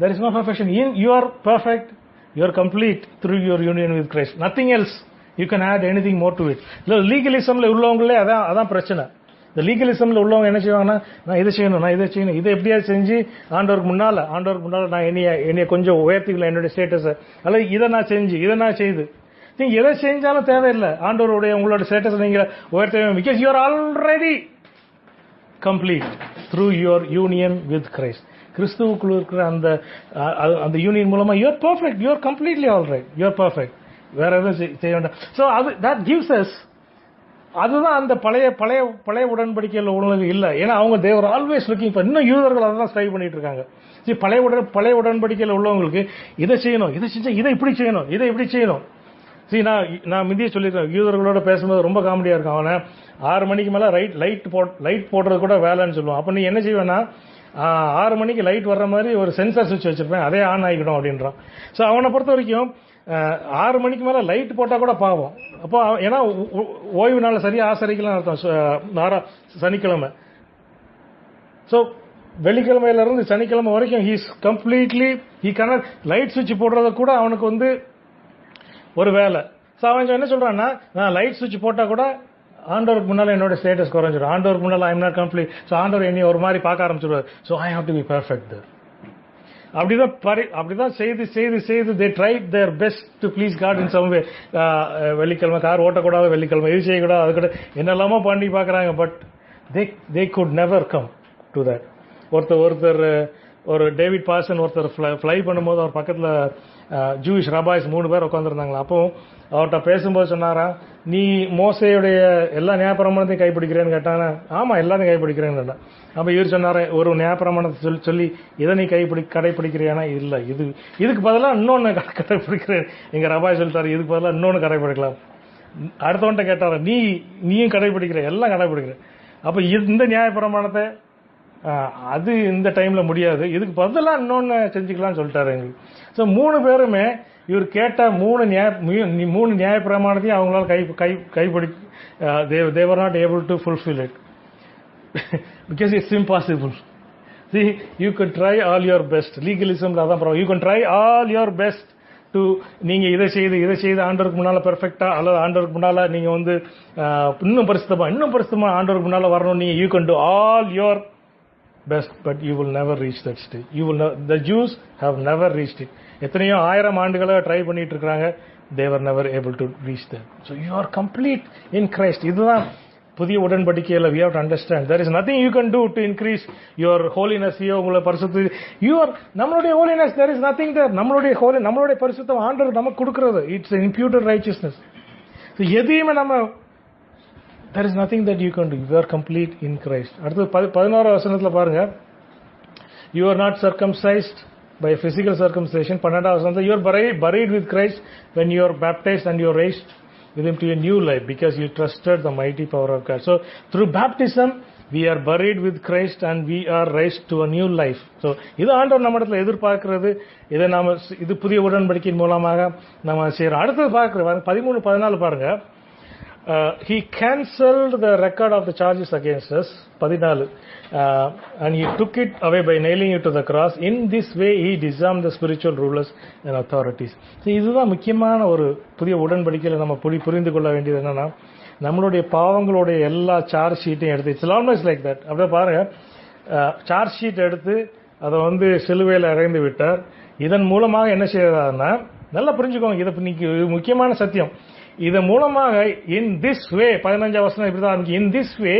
A: there is no perfection. You are perfect, you are complete through your union with Christ. Nothing else you can add anything more to it. லீகலிசம்ல உள்ளவங்களே அதான் பிரச்சனை. இந்த லீகலிசம்ல உள்ளவங்க என்ன செய்வாங்கன்னா, நான் இதை செய்யணும், இதை எப்படியாவது செஞ்சு ஆண்டவருக்கு முன்னால நான் என்னைய கொஞ்சம் உயர்த்திக்கலாம் என்னுடைய ஸ்டேட்டஸ், அல்லது இதை நான் செய்து நீங்க எதை செஞ்சாலும் தேவையில்லை ஆண்டவருடைய உங்களோட ஸ்டேட்டஸ் நீங்க உயர்த்த. Because you are already complete through your union with Christ. கிறிஸ்துவுக்குள்ள இருக்கிற அந்த யூனியன் மூலமா you are perfect, you are completely alright, you are perfect. வேற எதுவும் செய்ய வேண்டாம். ஸோ தட் கிவ்ஸ் அஸ், அதுதான் அந்த பழைய உடன்படிக்கையில் உள்ளவங்க இல்லை. ஏன்னா அவங்க தேவர் ஆல்வேஸ் லுக்கிங் ஃபார், இன்னும் யூதர்கள் அதை தான் ஸ்ட்ரைவ் பண்ணிட்டு இருக்காங்க. சரி, பழைய உடன்படிக்கையில் உள்ளவங்களுக்கு இதை செய்யணும், இதை செஞ்சா இதை இப்படி செய்யணும். சரி, நான் முந்தைய சொல்லியிருக்கேன், யூதர்களோட பேசும்போது ரொம்ப காமெடியா இருக்கும். அவனை 6 மணிக்கு மேல லைட் போடுறது கூட வேலைன்னு சொல்லுவான். அப்ப நீ என்ன செய்வேன்னா 6 மணிக்கு லைட் வர்ற மாதிரி ஒரு சென்சார் சுவிட்ச் வச்சிருப்பேன், அதே ஆன் ஆகிக்கணும் அப்படின்றான். ஸோ அவனை பொறுத்த வரைக்கும் 6 மணிக்கு மேல லைட் போட்டா கூட பாவம். அப்போ ஏன்னா ஓய்வு நாள் சரியா ஆசரிக்கலாம் அர்த்தம், சனிக்கிழமை. ஸோ வெள்ளிக்கிழமையில இருந்து சனிக்கிழமை வரைக்கும் ஹீஸ் கம்ப்ளீட்லி லைட் சுவிட்ச் போடுறத கூட அவனுக்கு வந்து ஒரு வேலை. ஸோ அவன் என்ன சொல்றான்னா, நான் லைட் சுவிட்ச் போட்டா கூட ஆண்டவருக்கு முன்னால என்னோட ஸ்டேட்டஸ் குறைஞ்சிடும், ஆண்டவருக்கு முன்னால I am not complete. So ஆண்டவர் என்னை ஒரு மாதிரி பார்க்க ஆரம்பிச்சிருவார். So I have to be perfect. அப்படிதான் செய்து they tried their best to please God in some way. வெள்ளிக்கிழமை கார் ஓட்டக்கூடாது, வெள்ளிக்கிழமை இது செய்யக்கூடாது, அது கூட என்னெல்லாமோ பண்ணி பார்க்குறாங்க. But they could never come to that. ஒருத்தர் ஒரு டேவிட் பாசன் ஒருத்தர் ஃப்ளை பண்ணும்போது அவர் பக்கத்தில் ஜூயிஷ் ரபாய்ஸ் 3 பேர் உட்காந்துருந்தாங்களா. அப்போ அவர்கிட்ட பேசும்போது சொன்னாரா, நீ மோசையுடைய எல்லா நியாயப்பிரமாணத்தையும் கைப்பிடிக்கிறேன்னு கேட்டாங்க. ஆமா, எல்லாத்தையும் கைப்பிடிக்கிறேன்னு கேட்டான். அப்ப இவர் சொன்னாரு, ஒரு நியாயப்பிரமாணத்தை சொல்லி இதை நீ கடைப்பிடிக்கிறியானா? இல்ல, இதுக்கு பதிலாக இன்னொன்னு கடைப்பிடிக்கிறேன். எங்க ரபாய் சொல்லிட்டாரு, இதுக்கு பதிலாக இன்னொன்னு கடைப்பிடிக்கலாம். அடுத்தவன்ட்ட கேட்டாரு, நீயும் கடைப்பிடிக்கிற, எல்லாம் கடைப்பிடிக்கிற, அப்ப இந்த நியாயப்பிரமாணத்தை அது இந்த டைம்ல முடியாது, இதுக்கு பதிலாக இன்னொன்னு செஞ்சுக்கலாம்னு சொல்லிட்டாரு எங்களுக்கு. ஸோ 3 பேருமே இவர் கேட்ட 3 நியாய பிரமாணத்தையும் அவங்களால கைப்படி they were not able to fulfill it because it's impossible. See, you could try all your best. Legalism la adha, you can try all your best to நீங்க இதை செய்து ஆண்டவருக்கு முன்னால பெர்ஃபெக்ட்டா, அல்லது ஆண்டவருக்கு முன்னால நீங்க வந்து இன்னும் பரிசுத்தமா ஆண்டவருக்கு முன்னால வரணும். நீங்க you can do all your best, but you will never reach that stage. The Jews have never reached it. எத்தனையோ 1000 ஆண்டுகளா ட்ரை பண்ணிட்டு இருக்காங்க. they were never able to reach that. So you are complete in Christ. இதுதான் புதிய உடன்படிக்கையில we have to understand. There is nothing you can do to increase your holiness. உங்களுடைய பரிசுத்தம், நம்மளுடைய holiness, there is nothing there. நம்மளுடைய பரிசுத்தம் ஆண்டவர் நமக்கு கொடுக்கிறது. It's an imputed righteousness. So எதையுமே நம்ம there is nothing that you can do. You are complete in Christ. அடுத்து 11 வசனத்துல பாருங்க, you are not circumcised by physical circumcision. 12 வசனத்துல you are buried with Christ when you are baptized and you are raised with him to a new life because you trusted the mighty power of God. So through baptism we are buried with Christ and we are raised to a new life. So இது ஆண்டவர் நம்மிடத்துல எதிர்பார்க்கிறது. இதை நாம இது புதிய உடன்படிக்கையின் மூலமாக நம்ம செய்யறோம். அடுத்தது பார்க்கிறோம் 13 14 பாருங்க. He cancelled the record of the charges against us. 14 and he took it away by nailing it to the cross. In this way he disarmed the spiritual rulers and authorities. So இதுதான் முக்கியமான ஒரு புதிய உடன்படிக்கையில நம்ம புரிந்து கொள்ள வேண்டியது என்னன்னா, நம்மளுடைய பாவங்களுடைய எல்லா சார்ஜ் ஷீட்டையும் எடுத்து, இட்ஸ் ஆல்மோஸ்ட் லைக் தட். அப்படியே பாருங்க, சார்ஜ் ஷீட் எடுத்து அதை சிலுவையில் அறைந்து விட்டார். இதன் மூலமாக என்ன செய்யறாருன்னா, நல்லா புரிஞ்சுக்கோங்க, இதை இன்னைக்கு முக்கியமான சத்தியம். இதன் மூலமாக in this way 15 வசனம் இப்படிதான் ஆரம்பிக்கும். In this way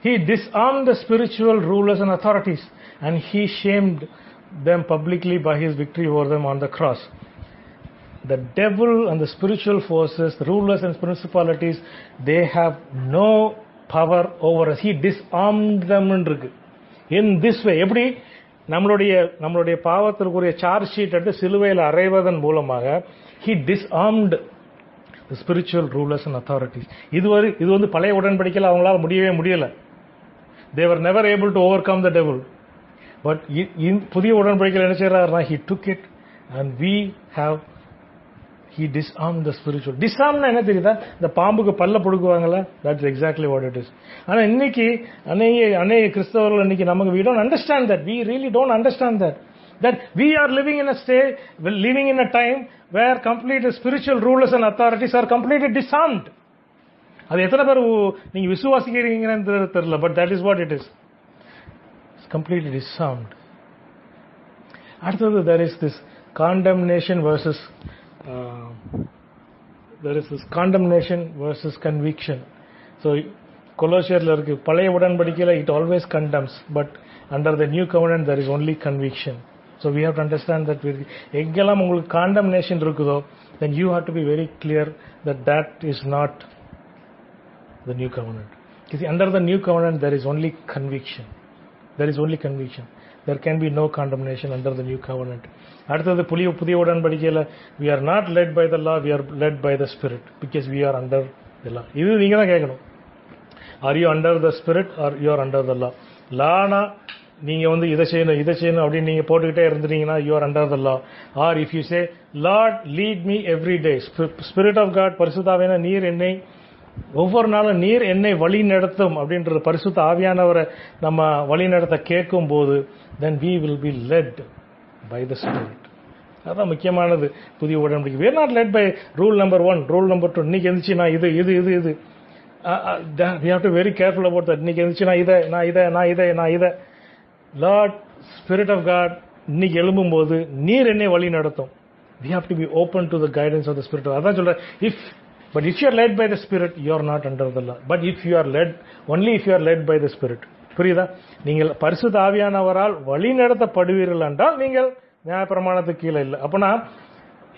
A: he disarmed the spiritual rulers and authorities and he shamed them publicly by his victory over them on the cross. The devil and the spiritual forces, the rulers and principalities, they have no power over us. He disarmed them. In this way, எப்படி நம்மளுடைய பாவத்திற்குரிய charge sheet எடுத்து சிலுவையில் அறைவதன் மூலமாக he disarmed the spiritual rulers and authorities. இது பழைய உடன்படிக்கையில் அவங்களால முடியல. They were never able to overcome the devil. But புதிய உடன்படிக்கையில் என்ன செய்யறாருன்னா, he took it and he disarmed the spiritual. Disarmனா என்ன தெரியுதா? இந்த பாம்புக்கு பல்ல புடுக்குவாங்கல்ல, that's exactly what it is. ஆனா இன்னைக்கு அநேக கிறிஸ்தவர்கள் இன்னைக்கு நமக்கு we don't understand that. We really don't understand that we are living in a time where complete spiritual rulers and authorities are completely disarmed. அது எத்தனை பேர் நீங்க விசுவாசிக்கிறீங்கன்னு தெரியல, but that is what it is. It's completely disarmed. அடுத்தது there is this condemnation versus conviction. So கொலோசியர்ல இருக்கு, பழைய உடன்படிக்கையில it always condemns, but under the new covenant there is only conviction. So we have to understand that எங்கெல்லாம் உங்களுக்கு condemnation இருக்குதோ, then you have to be very clear that is not the new covenant. You see, under the new covenant there is only conviction. There can be no condemnation under the new covenant. அடுத்தது புதிய உடன்படிக்கையில we are not led by the law, we are led by the spirit because we are under the law. இது நீங்க தான் கேட்கணும். Are you under the spirit or you are under the law? Lana நீங்க இதை செய்யணும் அப்படின்னு நீங்க போட்டுக்கிட்டே இருந்தீங்கன்னா you are under the law. Or if you say Lord lead me every day, spirit of God, பரிசுத்த ஆவியான நீர் என்னை ஒவ்வொரு நாளும் நீர் என்னை வழி நடத்தும் அப்படின்ற பரிசுத்த ஆவியானவரை நம்ம வழி நடத்த கேட்கும் போது then we will be led by the spirit. அதான் முக்கியமானது புதிய உடன்படிக்கை. we are not led by rule number 1, rule number 2. இன்னைக்கு எந்திரிச்சு நான் இது we have to be very careful about that. இன்னைக்கு எந்திரிச்சு நான் இதை லார்ட் ஸ்பிரிட் ஆஃப் காட் இன்னைக்கு எழும்பும் போது நீர் என்னை வழி நடத்தும். we have to be open to the guidance of the spirit. அதான் சொல்றேன், but if you are led by the spirit you are not under the law. But if you are led by the spirit, புரியுதா? நீங்கள் பரிசுத்த ஆவியானவரால் வழி நடத்தப்படுவீர்கள் என்றால் நீங்கள் நியாயப்பிரமாணத்துக்கு கீழே இல்லை. அப்பனா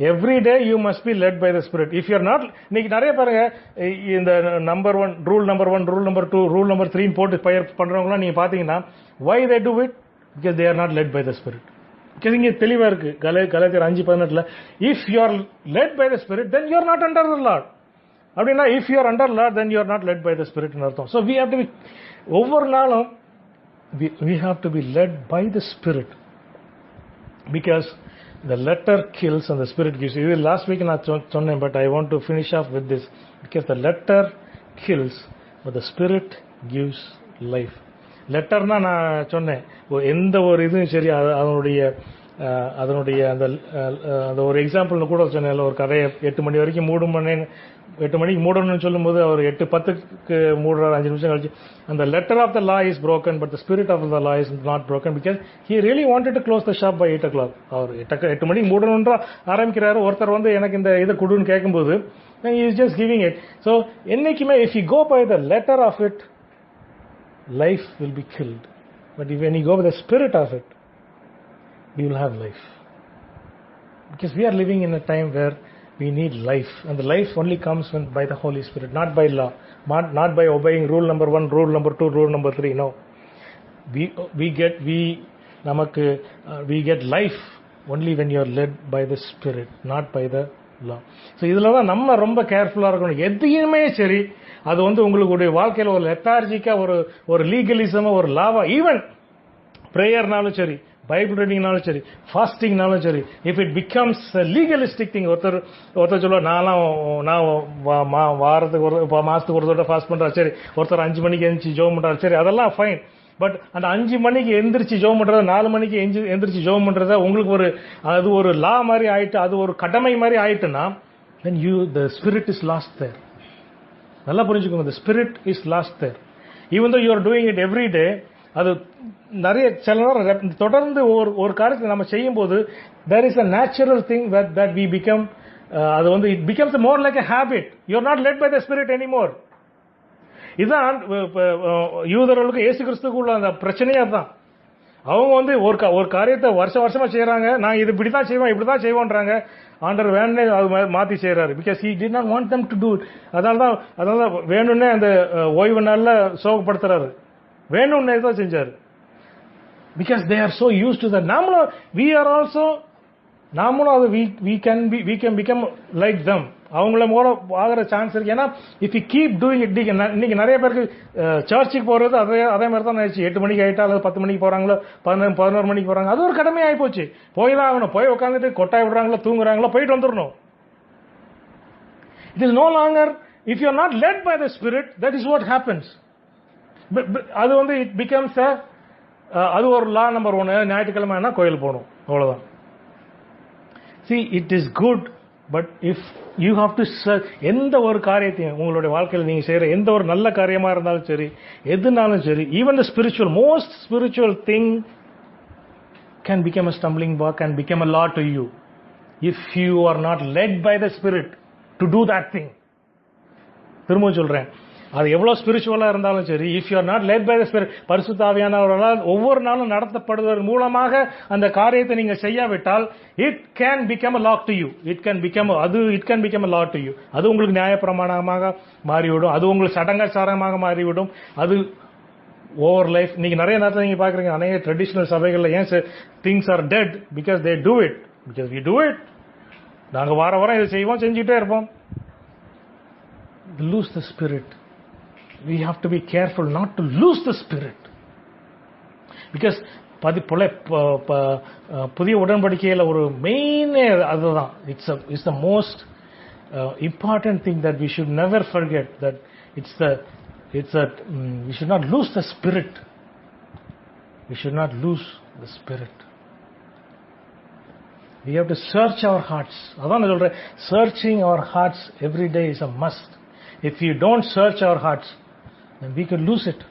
A: every day you must be led by the spirit. If you are not, இன்னைக்கு நிறைய பாருங்க இந்த number 1 rule number 2 rule number 3 போட்டு பயிர் பண்றவங்களாம் நீங்க பாத்தீங்கன்னா why they do it? Because they are not led by the spirit. because இங்க தெளிவா இருக்கு கலாத்தியர் 5:18 if you are led by the spirit then you are not under the law. அப்படின்னா if you are under law then you are not led by the spirit ன்னு அர்த்தம். so we have to be ஒவ்வொரு நாளும் we have to be led by the spirit because the letter kills and the spirit gives. இது last week நான் சொன்னேன், but I want to finish off with this because the letter kills but the spirit gives life. லெட்டர்னா நான் சொன்னேன் எந்த ஒரு இதுவும் சரி அதனுடைய அந்த ஒரு எக்ஸாம்பிள் கூட சொன்னேன். ஒரு கதையை 8 மணி வரைக்கும் 8 மணிக்கு மூடணும்னு சொல்லும்போது அவர் 8:10க்கு மூடுறாரு, 5 நிமிஷம் கழிச்சு அந்த letter of the law is broken but the spirit of the law is not broken because he really wanted to close the shop by 8 o'clock. அவர் 8 மணிக்கு மூடணும்ன்ற ஆரம்பிக்கிறாரு. ஒருத்தர் எனக்கு இந்த இதை கொடுன்னு கேட்கும்போது he is just giving it. so என்னைக்குமே if you go by the letter of it life will be killed, but when you go with the spirit of it you will have life because we are living in a time where we need life, and the life only comes by the Holy Spirit, not by law, not by obeying rule number 1, rule number 2, rule number 3. No, we get life only when you are led by the Spirit, not by the law. So இதில் தான் நம்ம ரொம்ப கேர்ஃபுல்லாக இருக்கணும். எதையுமே சரி, அது உங்களுடைய வாழ்க்கையில் ஒரு லெத்தார்ஜிக்காக, ஒரு லீகலிசமாக, ஒரு லாவா, ஈவன் ப்ரேயர்னாலும் சரி, பைபிள் ரீடிங்னாலும் சரி, ஃபாஸ்டிங்னாலும் சரி, if it becomes legalistic thing. ஒருத்தர் சொல்லுவார், நான் வாரத்துக்கு மாதத்துக்கு ஒரு தடவை ஃபாஸ்ட் பண்ணுறா, சரி. ஒருத்தர் 5 மணிக்கு எழுந்திரிச்சு ஜோம் பண்ணுறாரு, சரி, அதெல்லாம் ஃபைன். பட் அந்த 5 மணிக்கு எந்திரிச்சு ஜோம் பண்றத, 4 மணிக்கு எந்திரிச்சு ஜோம் பண்றத உங்களுக்கு அது ஒரு லா மாதிரி ஆயிட்டு, அது ஒரு கடமை மாதிரி ஆயிட்டுன்னா, then the spirit is lost there. நல்லா புரிஞ்சுக்கோங்க, the spirit is lost there. Even though you are doing it every day, அது நிறைய சில நேரம் தொடர்ந்து ஒரு காரியத்தை நம்ம செய்யும் போது, there is a natural thing that we become, அது it becomes more like a habit. You are not led by the spirit anymore. இதுதான் யூதர்களுக்கு இயேசு கிறிஸ்துக்கு உள்ள அந்த பிரச்சனையே தான். அவங்க ஒரு காரியத்தை வருஷமா செய்யறாங்க, நான் இது இப்படிதான் செய்வோம், இப்படிதான் செய்வோன்றாங்க. ஆண்டவர் வேணும்னே அது மாத்தி செய்யறாரு. Because he did not want them to do it. அதனால வேணும்னே அந்த ஓய்வு நாள்ல சோகப்படுத்துறாரு, வேணும்னே தான் செஞ்சாரு. Because they are so used to that. நாமளும் அது we can become like them. அவங்கள மூல ஆகிற சான்ஸ் இருக்கு. ஏன்னா if you keep doing it, இன்னைக்கு நிறைய பேருக்கு சர்ச்சுக்கு போறது அதே மாதிரி தான் ஆயிடுச்சு. 8 மணிக்கு ஆயிட்டா, அல்லது 10 மணிக்கு போறாங்களோ, 11 மணிக்கு போறாங்க, அது ஒரு கடமை ஆகி போச்சு. போய் தான் ஆகணும். போய் உட்காந்துட்டு கொட்டாய் விடுறாங்களோ, தூங்குறாங்களோ, போயிட்டு வந்துடணும். It is no longer, if you are not led by the spirit, that is what happens. அது இட் பிகம்ஸ் அது ஒரு லா நம்பர் 1. ஞாயிற்றுக்கிழமை கோயில் போகணும், அவ்வளவுதான். See, it is good, but if you have to search, எந்த ஒரு காரியத்தையும் உங்களுடைய வாழ்க்கையில் நீங்க செய்யற எந்த ஒரு நல்ல காரியமா இருந்தாலும் சரி, எதுனாலும் சரி, even the most spiritual thing can become a stumbling block, can become a law to you if you are not led by the Spirit to do that thing. திரும்ப சொல்றேன், அது எவ்வளவு ஸ்பிரிச்சுவலா இருந்தாலும் சரி, if you are not led by the spirit, பரிசுத்த ஆவியானவரால் ஒவ்வொரு நாளும் நடத்தப்படுவதன் மூலமாக அந்த காரியத்தை நீங்க செய்யாவிட்டால், it can become a law to you. It can become a law to you. அது உங்களுக்கு நியாயப்பிரமாணமாக மாறிவிடும், அது உங்களுக்கு சடங்காச்சாரமாக மாறிவிடும். அது ஓவர் லைஃப். நீங்க நிறைய நேரத்தில் நீங்க பாக்குறீங்க, அநேக ட்ரெடிஷனல் சபைகள்ல ஏன் things are dead, because they do it, because we do it. நாங்க வாரம் இதை செய்வோம், செஞ்சுட்டே இருப்போம். Lose the spirit. We have to be careful not to lose the spirit, because புதிய உடன்படிக்கையில ஒரு மெயின் அதுதான். It's the most important thing that we should never forget, that we should not lose the spirit. We should not lose the spirit. We have to search our hearts. அதான் நான் சொல்றேன், searching our hearts every day is a must. If you don't search our hearts, then we could lose it.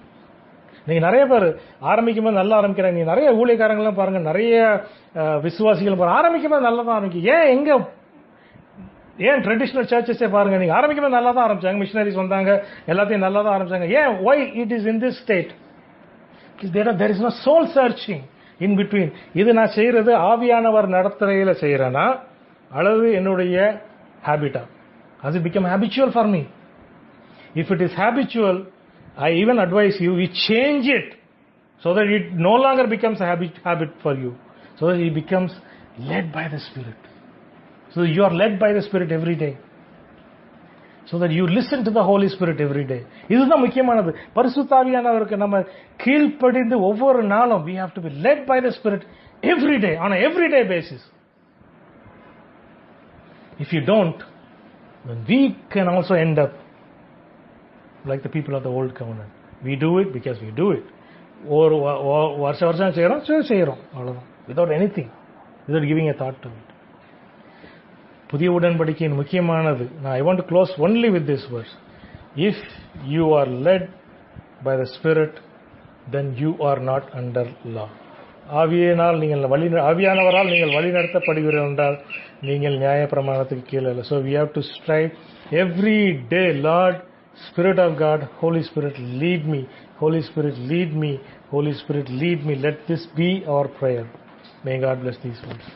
A: நீங்க நிறைய பேர் ஆரம்பிக்கும் போது நல்லா ஆரம்பிக்கிறாங்க. நீங்க நிறைய ஊழியக்காரங்களாம் பாருங்க, நிறைய விசுவாசிகள் பாருங்க, ஆரம்பிக்கும் போது நல்லா தான் ஆரம்பிக்கும். ஏன் ட்ரெடிஷனல் சர்ச்சஸே பாருங்க, நீங்க ஆரம்பிக்கும் போது நல்லா தான் ஆரம்பிச்சாங்க, மிஷனரிஸ் வந்தாங்க, எல்லாத்தையும் நல்லா தான் ஆரம்பிச்சாங்க. ஏன்? why it is in this state? There is no soul searching in between. இது நான் செய்யறது ஆவியானவர் நடத்துறையில செய்யறேனா அல்லது என்னுடைய ஹாபிட்டா? Has it become habitual for me? If it is habitual, I even advise you change it so that it no longer becomes a habit for you, so that it becomes led by the Spirit. So you are led by the Spirit every day, so that you listen to the Holy Spirit every day. இதுதான் முக்கியமானது. பரிசுத்த ஆவியானவருக்கு நம்ம கீழ்ப்படிந்து ஒவ்வொரு நாளும் we have to be led by the Spirit every day, on a everyday basis. If you don't, then we can also end up like the people of the old covenant. We do it because we do it. ஒரு வருஷம் செய்யறோம் அவ்வளவுதான், without anything, without giving a thought to it. புதிய உடன்படிக்கையின் முக்கியமானது, I want to close only with this verse. If you are led by the Spirit, then you are not under law. ஆவியானவரால் நீங்கள் வழி நடத்தப்படுகிறீர்கள் என்றால் நீங்கள் நியாய பிரமாணத்துக்கு கீழே இல்லை. So we have to strive every day, Lord, Spirit of God, Holy Spirit, lead me. Holy Spirit, lead me. Holy Spirit, lead me. Let this be our prayer. May God bless these words.